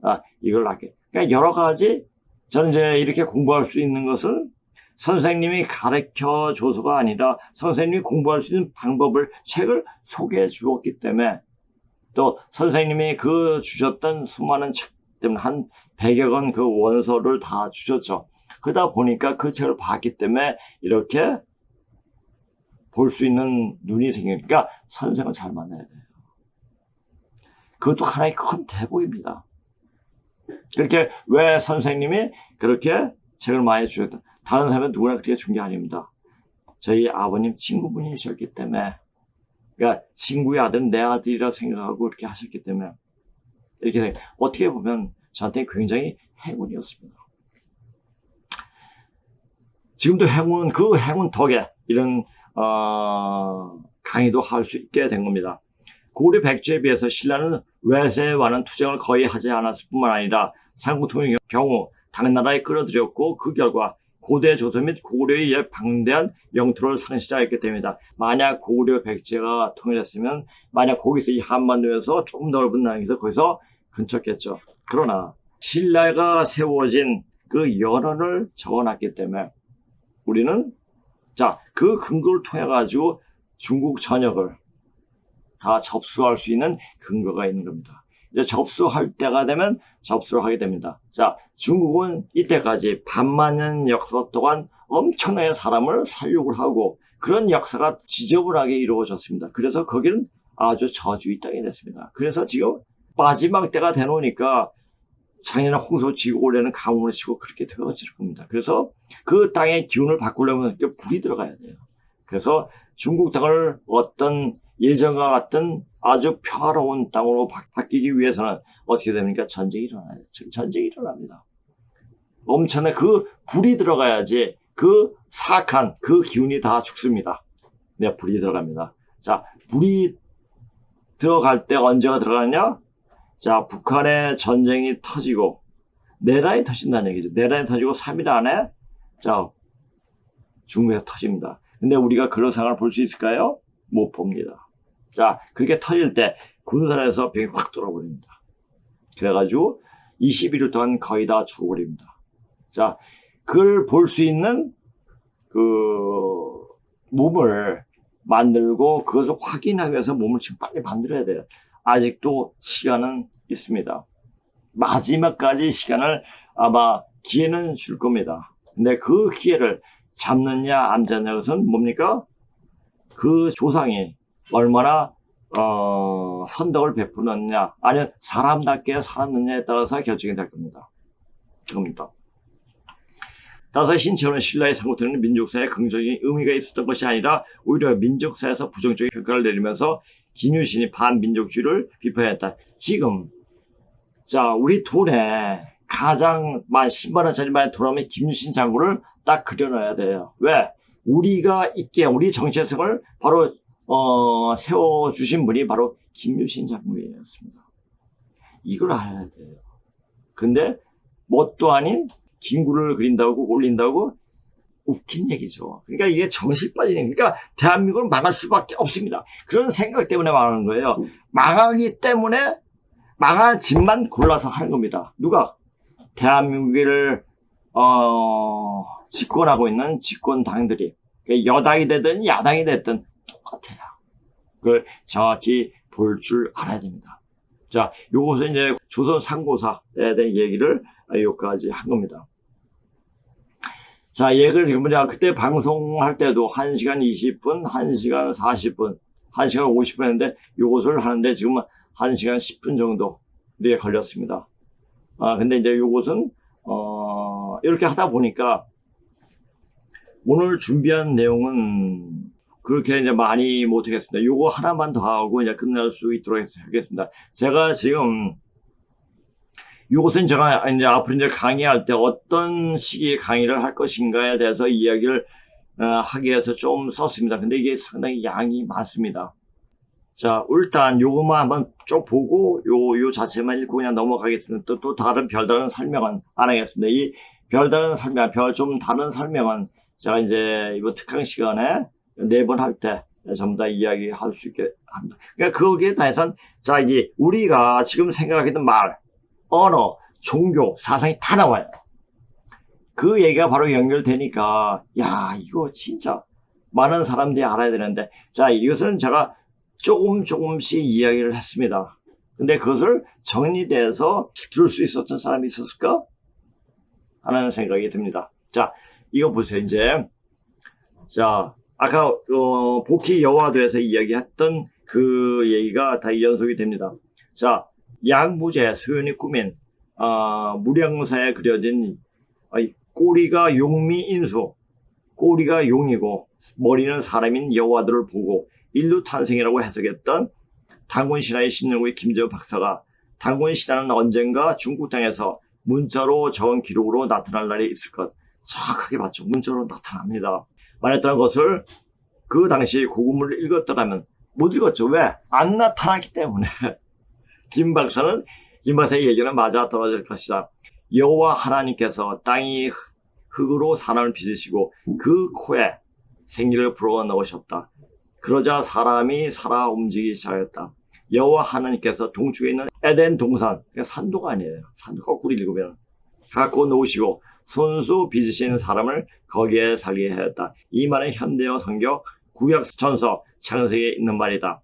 아, 이걸 하게. 그러니까 여러 가지 저는 이제 이렇게 공부할 수 있는 것은 선생님이 가르쳐 줘서가 아니라 선생님이 공부할 수 있는 방법을, 책을 소개해 주었기 때문에, 또 선생님이 그 주셨던 수많은 책 때문에 한 100여 권 그 원서를 다 주셨죠. 그러다 보니까 그 책을 봤기 때문에 이렇게 볼 수 있는 눈이 생기니까 선생을 잘 만나야 돼요. 그것도 하나의 큰 대복입니다. 그렇게 왜 선생님이 그렇게 책을 많이 주셨다. 다른 사람은 누구나 그렇게 준 게 아닙니다. 저희 아버님 친구분이셨기 때문에, 그러니까 친구의 아들은 내 아들이라 생각하고 이렇게 하셨기 때문에, 이렇게 어떻게 보면 저한테 굉장히 행운이었습니다. 지금도 그 행운 덕에 이런 강의도 할 수 있게 된 겁니다. 고려 백제에 비해서 신라는 외세와는 투쟁을 거의 하지 않았을 뿐만 아니라 상국통일의 경우 당나라에 끌어들였고, 그 결과 고대 조선 및 고려의 방대한 영토를 상실하였기 때문이다. 만약 고려 백제가 통일했으면, 만약 거기서 이 한반도에서 조금 넓은 나라에서 거기서 근처겠죠. 그러나 신라가 세워진 그 연원을 적어놨기 때문에 우리는, 자, 그 근거를 통해 가지고 중국 전역을 다 접수할 수 있는 근거가 있는 겁니다. 이제 접수할 때가 되면 접수를 하게 됩니다. 자, 중국은 이때까지 반만년 역사 동안 엄청나게 사람을 살육을 하고 그런 역사가 지저분하게 이루어졌습니다. 그래서 거기는 아주 저주의 땅이 됐습니다. 그래서 지금 마지막 때가 되놓으니까 작년에 홍수 치고 올해는 가뭄을 치고 그렇게 되어질 겁니다. 그래서 그 땅의 기운을 바꾸려면 불이 들어가야 돼요. 그래서 중국 땅을 어떤 예전과 같은 아주 평화로운 땅으로 바뀌기 위해서는 어떻게 됩니까? 전쟁이 일어나요. 전쟁이 일어납니다. 엄청나게 그 불이 들어가야지 그 사악한 그 기운이 다 죽습니다. 네, 불이 들어갑니다. 자, 불이 들어갈 때 언제가 들어가느냐? 자, 북한의 전쟁이 터지고 내란이 터진다는 얘기죠. 내란이 터지고 3일 안에 자, 중국에서 터집니다. 근데 우리가 그런 상황을 볼 수 있을까요? 못 봅니다. 자, 그렇게 터질 때 군산에서 병이 확 돌아버립니다. 그래가지고 21일 동안 거의 다 죽어버립니다. 자, 그걸 볼 수 있는 그 몸을 만들고 그것을 확인하기 위해서 몸을 지금 빨리 만들어야 돼요. 아직도 시간은 있습니다. 마지막까지 시간을 아마 기회는 줄 겁니다. 근데 그 기회를 잡느냐 안 잡느냐 것은 뭡니까? 그 조상이 얼마나 선덕을 베푸느냐, 아니면 사람답게 살았느냐에 따라서 결정이 될 겁니다. 그겁니다. 따라서 신체는 신라의 상고통일은 민족사에 긍정적인 의미가 있었던 것이 아니라 오히려 민족사에서 부정적인 평가를 내리면서 기뉴신이 반민족주의를 비판했다. 지금 자, 우리 돈에 가장 10만 원짜리만 돈하면 김유신 장군을 딱 그려놔야 돼요. 왜? 우리가 있게 우리 정체성을 바로 세워주신 분이 바로 김유신 장군이었습니다. 이걸 알아야 돼요. 근데 뭣도 아닌 김구를 그린다고 올린다고 웃긴 얘기죠. 그러니까 이게 정신 빠진 얘기. 그러니까 대한민국은 망할 수밖에 없습니다. 그런 생각 때문에 망하는 거예요. 망하기 때문에 망할 짓만 골라서 하는 겁니다. 누가? 대한민국을 집권하고 있는 집권당들이. 그러니까 여당이 되든 야당이 됐든 똑같아요. 그걸 정확히 볼 줄 알아야 됩니다. 자, 요것은 이제 조선 상고사에 대한 얘기를 여기까지 한 겁니다. 자, 얘기를 그때 방송할 때도 1시간 20분, 1시간 40분, 1시간 50분 했는데 요것을 하는데 지금 1시간 10분 정도 이렇게 걸렸습니다. 근데 이제 요것은 이렇게 하다 보니까 오늘 준비한 내용은 그렇게 이제 많이 못하겠습니다. 요거 하나만 더 하고 이제 끝낼 수 있도록 하겠습니다. 제가 지금 이것은 제가 이제 앞으로 이제 강의할 때 어떤 시기에 강의를 할 것인가에 대해서 이야기를 하기 위해서 좀 썼습니다. 근데 이게 상당히 양이 많습니다. 자, 일단 요것만 한번 쭉 보고 요 자체만 읽고 그냥 넘어가겠습니다. 또 다른 별다른 설명은 안 하겠습니다. 이 별다른 설명, 좀 다른 설명은 제가 이제 이번 특강 시간에 4번 할 때 전부 다 이야기할 수 있게 합니다. 그러니까 거기에 대해서는 자, 이게 우리가 지금 생각하던 말, 언어, 종교, 사상이 다 나와요. 그 얘기가 바로 연결되니까 야, 이거 진짜 많은 사람들이 알아야 되는데, 자, 이것은 제가 조금씩 이야기를 했습니다. 근데 그것을 정리돼서 들을 수 있었던 사람이 있었을까? 하는 생각이 듭니다. 자, 이거 보세요. 이제 자, 아까 복희 여화도에서 이야기했던 그 얘기가 다 연속이 됩니다. 자, 양부제 수연이 꾸민 무량사에 그려진 꼬리가 용미인수, 꼬리가 용이고 머리는 사람인 여화도를 보고 인류 탄생이라고 해석했던 단군신화의 신영구의 김재호 박사가 단군신화는 언젠가 중국 땅에서 문자로 적은 기록으로 나타날 날이 있을 것, 정확하게 봤죠. 문자로 나타납니다. 말했던 것을 그 당시 고구문을 읽었더라면 못 읽었죠. 왜? 안 나타났기 때문에. 김 박사의 얘기는 맞아 떨어질 것이다. 여호와 하나님께서 땅이 흙으로 사람을 빚으시고 그 코에 생기를 불어 넣으셨다. 그러자 사람이 살아 움직이기 시작했다. 여호와 하나님께서 동쪽에 있는 에덴 동산, 산도가 아니에요. 산도 거꾸로 읽으면 갖고 놓으시고 손수 빚으신 사람을 거기에 살게 하였다. 이 말은 현대어 성경 구약 전서 창세기에 있는 말이다.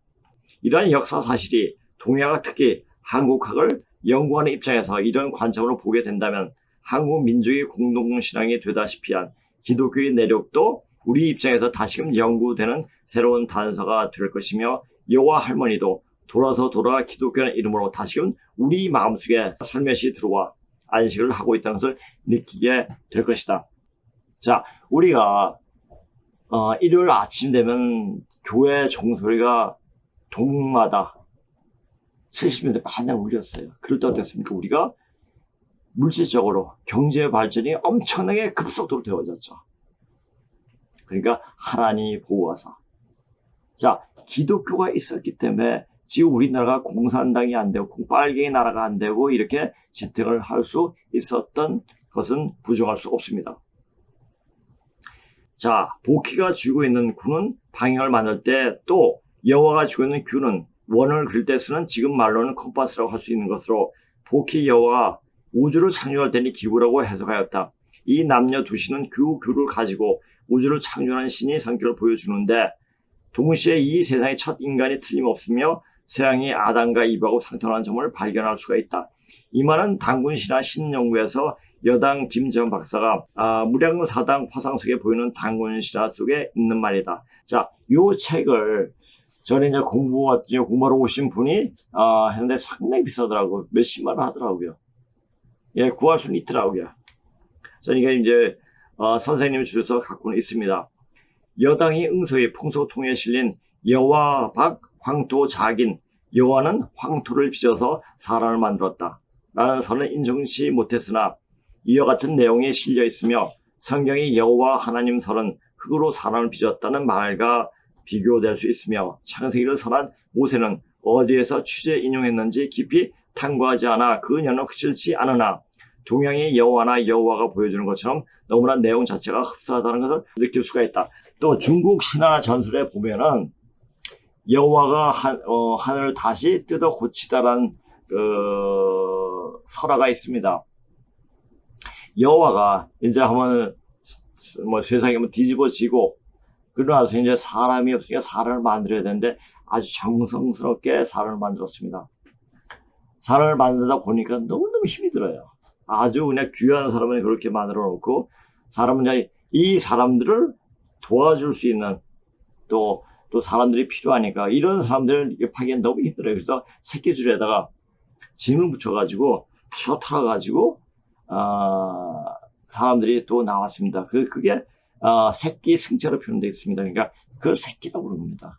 이러한 역사 사실이 동양과 특히 한국학을 연구하는 입장에서 이런 관점으로 보게 된다면 한국 민족의 공동신앙이 되다시피 한 기독교의 내력도 우리 입장에서 다시금 연구되는 새로운 단서가 될 것이며 여호와 할머니도 돌아 기독교라는 이름으로 다시금 우리 마음속에 살며시 들어와 안식을 하고 있다는 것을 느끼게 될 것이다. 자, 우리가 일요일 아침 되면 교회 종소리가 동마다 70년대 마냥 울렸어요. 그럴 때 어땠습니까? 우리가 물질적으로 경제 발전이 엄청나게 급속도로 되어졌죠. 그러니까 하나님이 보호하사. 자, 기독교가 있었기 때문에 지금 우리나라가 공산당이 안 되고 빨갱이 나라가 안 되고 이렇게 지탱을 할 수 있었던 것은 부정할 수 없습니다. 자, 복희가 쥐고 있는 구는 방향을 만들 때 또 여호와가 쥐고 있는 규는 원을 그릴 때 쓰는 지금 말로는 컴파스라고 할 수 있는 것으로 복희 여호와가 우주를 창조할 때니 기구라고 해석하였다. 이 남녀 두신은 규를 가지고 우주를 창조하는 신이 성격을 보여주는데 동시에 이 세상의 첫 인간이 틀림없으며 서양이 아담과 이브하고 상통하는 점을 발견할 수가 있다. 이 말은 단군신화 신연구에서 여당 김재원 박사가 무량사당 화상 속에 보이는 단군신화 속에 있는 말이다. 자, 이 책을 전에 이제 공부하러 오신 분이 했는데 상당히 비싸더라고요. 몇십만 원 하더라고요. 예, 구할 수는 있더라고요. 그러니까 이제 선생님이 주셔서 갖고는 있습니다. 여당이 응소의 풍소통에 실린 여호와 박 황토 작인 여호와는 황토를 빚어서 사람을 만들었다. 라는 선을 인정치 못했으나 이와 같은 내용이 실려 있으며 성경이 여호와 하나님 설은 흙으로 사람을 빚었다는 말과 비교될 수 있으며 창세기를 설한 모세는 어디에서 취재 인용했는지 깊이 탐구하지 않아 그 년은 확실치 않으나 동양의 여호와나 여호와가 보여주는 것처럼 너무나 내용 자체가 흡사하다는 것을 느낄 수가 있다. 또 중국 신화 전설에 보면은 여호와가 하늘을 다시 뜯어 고치다라는 설화가 있습니다. 여호와가 이제 한번 뭐 세상이 한번 뒤집어지고 그러나서 이제 사람이 없으니까 사람을 만들어야 되는데 아주 정성스럽게 사람을 만들었습니다. 사람을 만들다 보니까 너무너무 힘이 들어요. 아주 그냥 귀한 사람을 그렇게 만들어 놓고 사람은 이 사람들을 도와줄 수 있는 또 사람들이 필요하니까 이런 사람들을 파기엔 너무 힘들어요. 그래서 새끼줄에다가 짐을 붙여가지고 쳐 털어가지고 사람들이 또 나왔습니다. 그게 새끼 승자로 표현되어 있습니다. 그러니까 그걸 새끼라고 부르는 겁니다.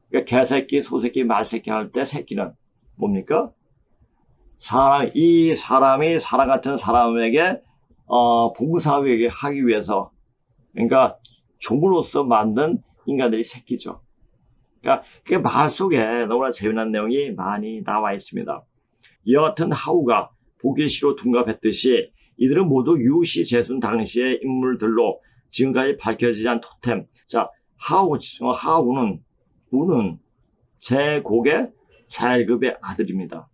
그러니까 개새끼, 소새끼, 말새끼 할 때 새끼는 뭡니까? 이 사람이 사람 같은 사람에게 봉사하기 하기 위해서 그러니까 종으로서 만든 인간들이 새끼죠. 그러니까 그 말 속에 너무나 재미난 내용이 많이 나와 있습니다. 이와 같은 하우가 보게시로 둔갑했듯이 이들은 모두 유시 제순 당시의 인물들로 지금까지 밝혀지지 않은 토템. 자, 우는 제곡의 자일급의 아들입니다.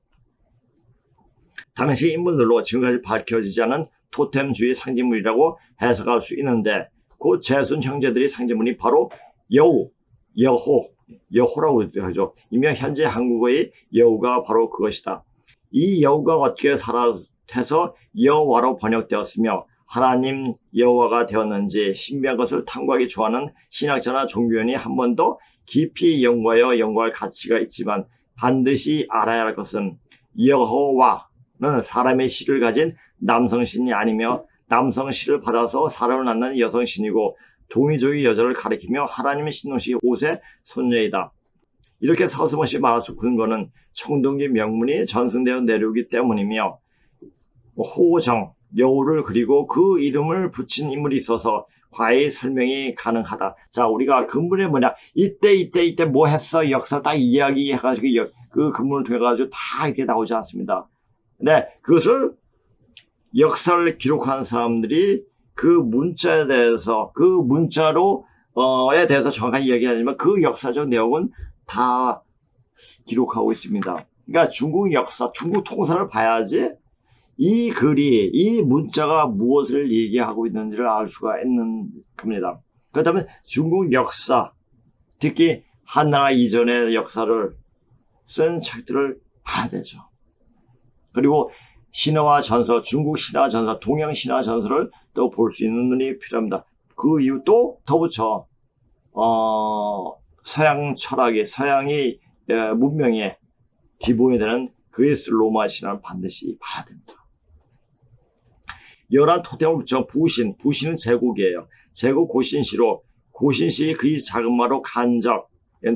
당시 인물들로 지금까지 밝혀지지 않은 토템주의 상징물이라고 해석할 수 있는데 그 제순 형제들의 상징물이 바로 여호라고 하죠. 이며 현재 한국어의 여호가 바로 그것이다. 이 여호가 어떻게 살아서 여호와로 번역되었으며 하나님 여호와가 되었는지 신비한 것을 탐구하기 좋아하는 신학자나 종교인이 한 번 더 깊이 연구하여 연구할 가치가 있지만 반드시 알아야 할 것은 여호와는 사람의 씨를 가진 남성신이 아니며 남성씨를 받아서 사람을 낳는 여성신이고 동이족의 여자를 가리키며 하나님의 신노시 옷의 손녀이다. 이렇게 서슴없이 말할 수 근거는 청동기 명문이 전승되어 내려오기 때문이며 호정, 여우를 그리고 그 이름을 붙인 인물이 있어서 과히 설명이 가능하다. 자, 우리가 근본이 뭐냐? 이때 뭐 했어? 역사 딱 이야기해가지고 그 근본을 통해가지고 다 이렇게 나오지 않습니다. 근데 그것을 역사를 기록한 사람들이 그 문자에 대해서 에 대해서 정확하게 이야기하지만 그 역사적 내용은 다 기록하고 있습니다. 그러니까 중국 역사, 중국 통사를 봐야지 이 글이, 이 문자가 무엇을 얘기하고 있는지를 알 수가 있는 겁니다. 그렇다면 중국 역사, 특히 한나라 이전의 역사를 쓴 책들을 봐야 되죠. 그리고 신화와 전설, 중국 신화 전설, 동양 신화 전설을 또 볼 수 있는 눈이 필요합니다. 그 이유 또 덧붙여 서양 철학의, 서양의 문명의 기본이 되는 그리스 로마 신화를 반드시 봐야 됩니다. 열한 토템을 붙여 부신은 제국이에요. 제국 고신시로, 고신시 그의 작은 마로 간적,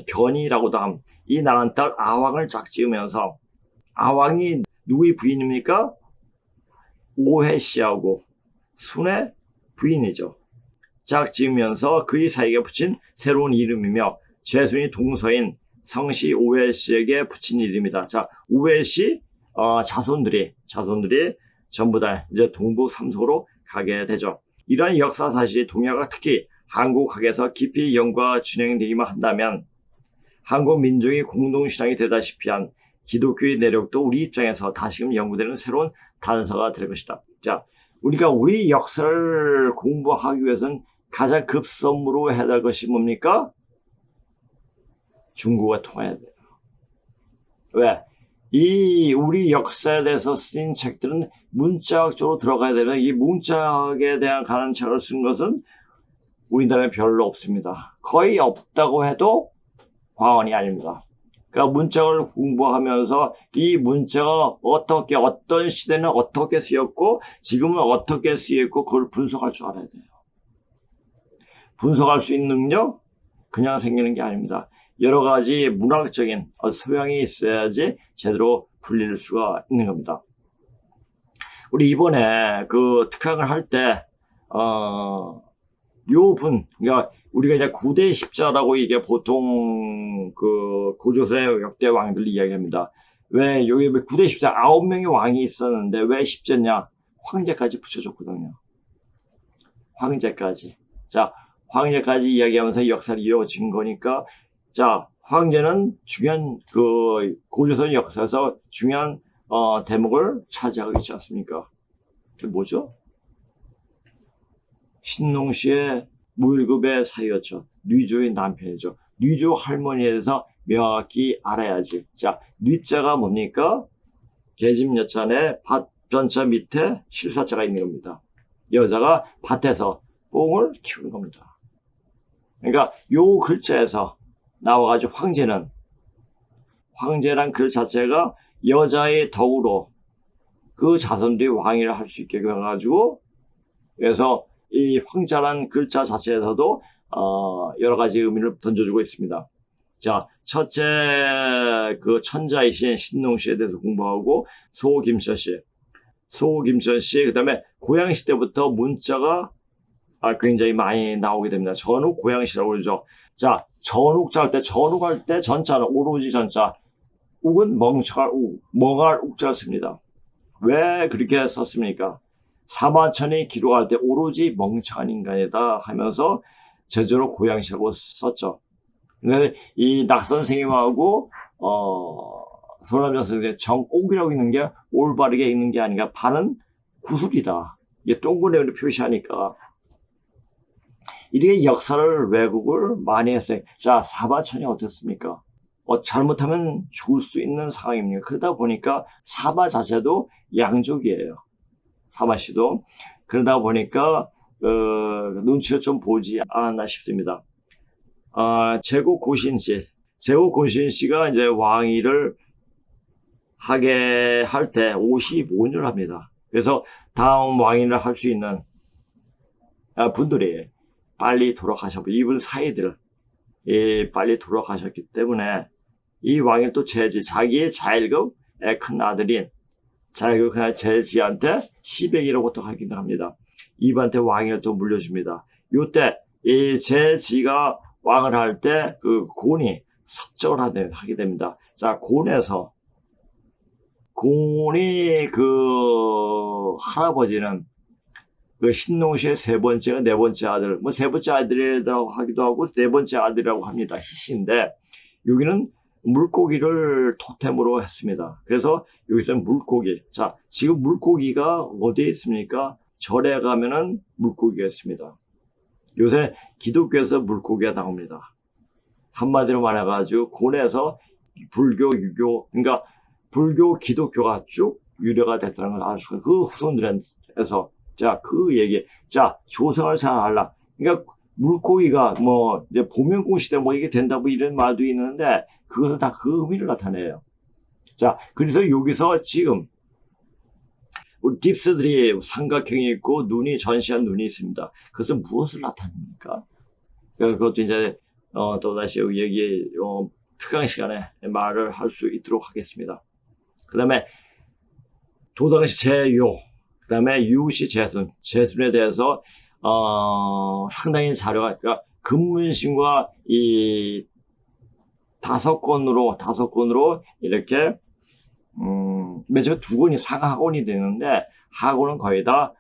견이라고도 함. 이 나간 딸 아왕을 짝지으면서, 아왕이 누구의 부인입니까? 오해씨하고 순의 부인이죠. 짝지으면서 그의 사이에 붙인 새로운 이름이며 제순이 동서인 성씨 오해씨에게 붙인 이름이다. 자, 오해씨 자손들이 전부 다 이제 동북 삼소로 가게 되죠. 이러한 역사 사실이 동양과 특히 한국학에서 깊이 연구가 진행되기만 한다면 한국 민족의 공동신앙이 되다시피 한 기독교의 내력도 우리 입장에서 다시금 연구되는 새로운 단서가 될 것이다. 자, 우리가 우리 역사를 공부하기 위해서는 가장 급선무로 해야 될 것이 뭡니까? 중국어 통해야 돼요. 왜? 이 우리 역사에 대해서 쓰인 책들은 문자학적으로 들어가야 되면 이 문자학에 대한 가능책을 쓴 것은 우리나라에 별로 없습니다. 거의 없다고 해도 과언이 아닙니다. 그러니까 문자를 공부하면서 이 문자가 어떻게 어떤 시대는 어떻게 쓰였고 지금은 어떻게 쓰였고 그걸 분석할 줄 알아야 돼요. 분석할 수 있는 능력 그냥 생기는 게 아닙니다. 여러 가지 문학적인 소양이 있어야지 제대로 풀릴 수가 있는 겁니다. 우리 이번에 그 특강을 할 때, 그러니까 우리가 이제 9대 십자라고 이게 보통 그 고조선의 역대 왕들 이야기합니다. 왜 여기 9대 십자 9명의 왕이 있었는데 왜 십자냐? 황제까지 붙여줬거든요. 황제까지. 자, 황제까지 이야기하면서 역사를 이어진 거니까, 자, 황제는 중요한 그 고조선 역사에서 중요한 대목을 차지하고 있지 않습니까? 그게 뭐죠? 신농시의 무일급의 사이였죠. 뉘조의 남편이죠. 뉘조 할머니에 대해서 명확히 알아야지. 자, 뉘자가 뭡니까? 계집 여찬에 밭 전자 밑에 실사자가 있는 겁니다. 여자가 밭에서 뽕을 키우는 겁니다. 그러니까 요 글자에서 나와가지고 황제란 글 자체가 여자의 덕으로 그 자손들이 왕위를 할 수 있게 해가지고, 그래서 이 황자란 글자 자체에서도 여러 가지 의미를 던져주고 있습니다. 자, 첫째 그 천자이신 신농시에 대해서 공부하고, 소김천 씨, 그 다음에 고양시 때부터 문자가 굉장히 많이 나오게 됩니다. 전욱 고양시라고 그러죠. 자, 전욱자 할 때, 전욱할 때 전자는 오로지 전자, 욱은 멍청할 욱, 멍할 욱자를 씁니다. 왜 그렇게 썼습니까? 사마천이 기록할 때 오로지 멍청한 인간이다 하면서 제주로 고양시라고 썼죠. 근데 이 낙 선생님하고 손남정 선생님 정옥이라고 있는 게 올바르게 읽는 게 아니라 반은 구술이다. 이게 동그라미로 표시하니까. 이렇게 역사를 왜곡을 많이 했어요. 자, 사마천이 어떻습니까? 잘못하면 죽을 수 있는 상황입니다. 그러다 보니까 사마 자체도 양족이에요. 사마씨도. 그러다 보니까 눈치를 좀 보지 않았나 싶습니다. 제국 고신씨가 이제 왕위를 하게 할 때 55년을 합니다. 그래서 다음 왕위를 할 수 있는 분들이 빨리 돌아가셨고, 이분 사이들 빨리 돌아가셨기 때문에 이 왕이 또 자기의 자일급 큰 아들인 자일급 제지한테 시백이라고 또 하기도 합니다. 이분한테 왕위를 또 물려줍니다. 요때 이 제지가 왕을 할 때 그 곤이 섭정을 하게 됩니다. 자, 곤이 그 할아버지는 그 신농시의 세 번째가 네 번째 아들, 뭐 세 번째 아들이라고 하기도 하고 네 번째 아들이라고 합니다. 희씨인데, 여기는 물고기를 토템으로 했습니다. 그래서 여기서 물고기. 자, 지금 물고기가 어디에 있습니까? 절에 가면은 물고기가 있습니다. 요새 기독교에서 물고기가 나옵니다. 한마디로 말해가지고 곤에서 불교, 유교, 그러니까 불교, 기독교가 쭉 유래가 됐다는 걸 알 수가 있어요. 그 후손들에서. 자, 그 얘기. 자, 조성을 잘 알라. 그러니까 물고기가 뭐 이제 보명공 시대 뭐 이게 된다고 이런 말도 있는데, 그것은 다 그 의미를 나타내요. 자, 그래서 여기서 지금 우리 딥스들이 삼각형이 있고 전시한 눈이 있습니다. 그것은 무엇을 나타냅니까? 그것도 이제 또다시 여기 특강 시간에 말을 할 수 있도록 하겠습니다. 그 다음에 도당시 제요, 그 다음에 유시 제순에 대해서 상당히 자료가, 그러니까 금문신과 이 다섯 권으로 이렇게 맨 처음에 두 권이 상하권이 되는데, 하권은 거의 다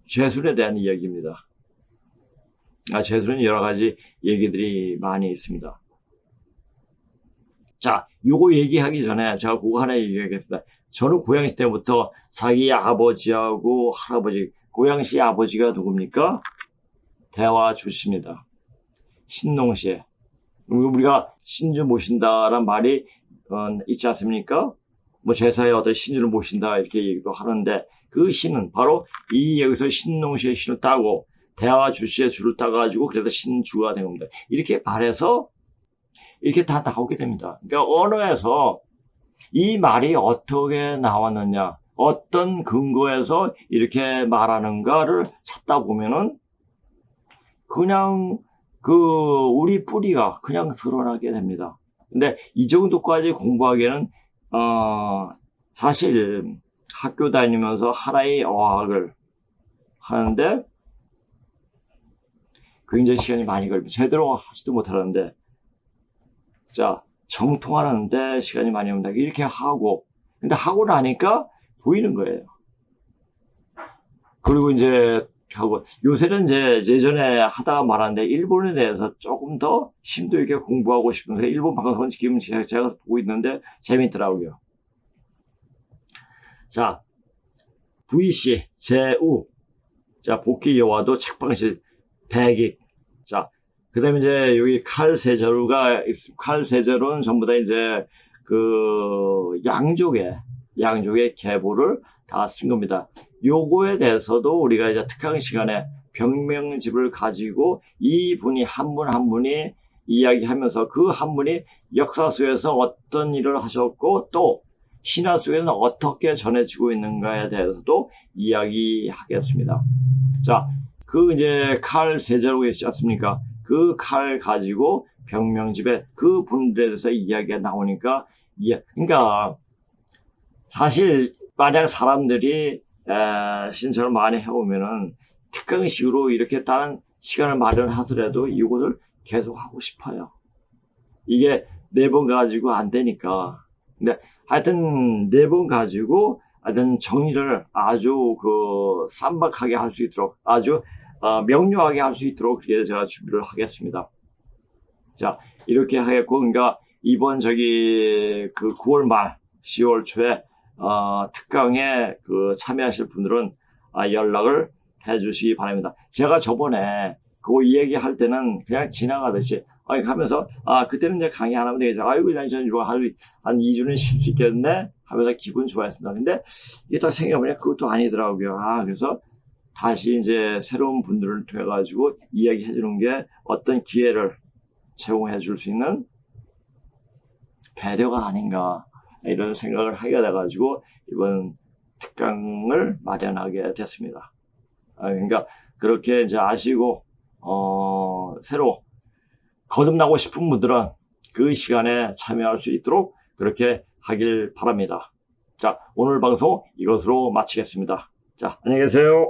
제술에 대한 이야기입니다. 제술은 여러 가지 얘기들이 많이 있습니다. 자, 요거 얘기하기 전에 제가 그거 하나 얘기하겠습니다. 저는 고양시 때부터 자기 아버지하고 할아버지, 고양시 아버지가 누굽니까? 대화주씨입니다. 신농시에. 우리가 신주 모신다란 말이 있지 않습니까? 뭐 제사에 어떤 신주를 모신다 이렇게 얘기도 하는데, 그 신은 바로 여기서 신농시의 신을 따고 대화주씨의 주를 따가지고 그래서 신주가 된 겁니다. 이렇게 말해서 이렇게 다 나오게 됩니다. 그러니까 언어에서 이 말이 어떻게 나왔느냐, 어떤 근거에서 이렇게 말하는가를 찾다 보면은 그냥 우리 뿌리가 그냥 드러나게 됩니다. 근데 이 정도까지 공부하기에는 사실 학교 다니면서 하나의 어학을 하는데 굉장히 시간이 많이 걸립니다. 제대로 하지도 못하는데, 자, 정통하는데 시간이 많이 걸린다. 이렇게 하고, 근데 하고 나니까 보이는 거예요. 그리고 이제 하고, 요새는 이제 예전에 하다가 말았는데, 일본에 대해서 조금 더 심도 있게 공부하고 싶은데, 일본 방송은 지금 제가 보고 있는데 재밌더라고요. 자, VC, 제우, 자, 복귀 여와도 책방실, 백익. 자, 그 다음에 이제 여기 칼 세자루는 전부 다 이제 그 양족의 계보를 다 쓴 겁니다. 요거에 대해서도 우리가 이제 특강 시간에 병명집을 가지고 이분이 한 분 한 분이 이야기하면서 그 한 분이 역사 속에서 어떤 일을 하셨고 또 신화 속에서는 어떻게 전해지고 있는가에 대해서도 이야기하겠습니다. 자, 그 이제 칼 세자로 계시지 않습니까? 그 칼 가지고 병명집에 그 분들에 대해서 이야기가 나오니까, 그러니까 사실 만약 사람들이 신청을 많이 해오면은 특강식으로 이렇게 다른 시간을 마련하더라도 이것을 계속 하고 싶어요. 이게 4번 가지고 안 되니까. 근데 하여튼 4번 가지고 하여튼 정리를 아주 그 쌈박하게 할 수 있도록 아주 명료하게 할 수 있도록 그렇게 제가 준비를 하겠습니다. 자, 이렇게 하겠고, 그러니까 이번 그 9월 말 10월 초에 특강에 그 참여하실 분들은 연락을 해 주시기 바랍니다. 제가 저번에 그 얘기할 때는 그냥 지나가듯이 하면서 그때는 이제 강의 안 하면 되겠죠. 아이고 저는 이거 한 2주는 쉴 수 있겠네 하면서 기분 좋아했습니다. 근데 이게 딱 생각해보니까 그것도 아니더라고요. 그래서 다시 이제 새로운 분들을 통해 가지고 이야기해 주는 게 어떤 기회를 제공해 줄 수 있는 배려가 아닌가 이런 생각을 하게 돼가지고 이번 특강을 마련하게 됐습니다. 그러니까 그렇게 이제 아시고 새로 거듭나고 싶은 분들은 그 시간에 참여할 수 있도록 그렇게 하길 바랍니다. 자, 오늘 방송 이것으로 마치겠습니다. 자, 안녕히 계세요.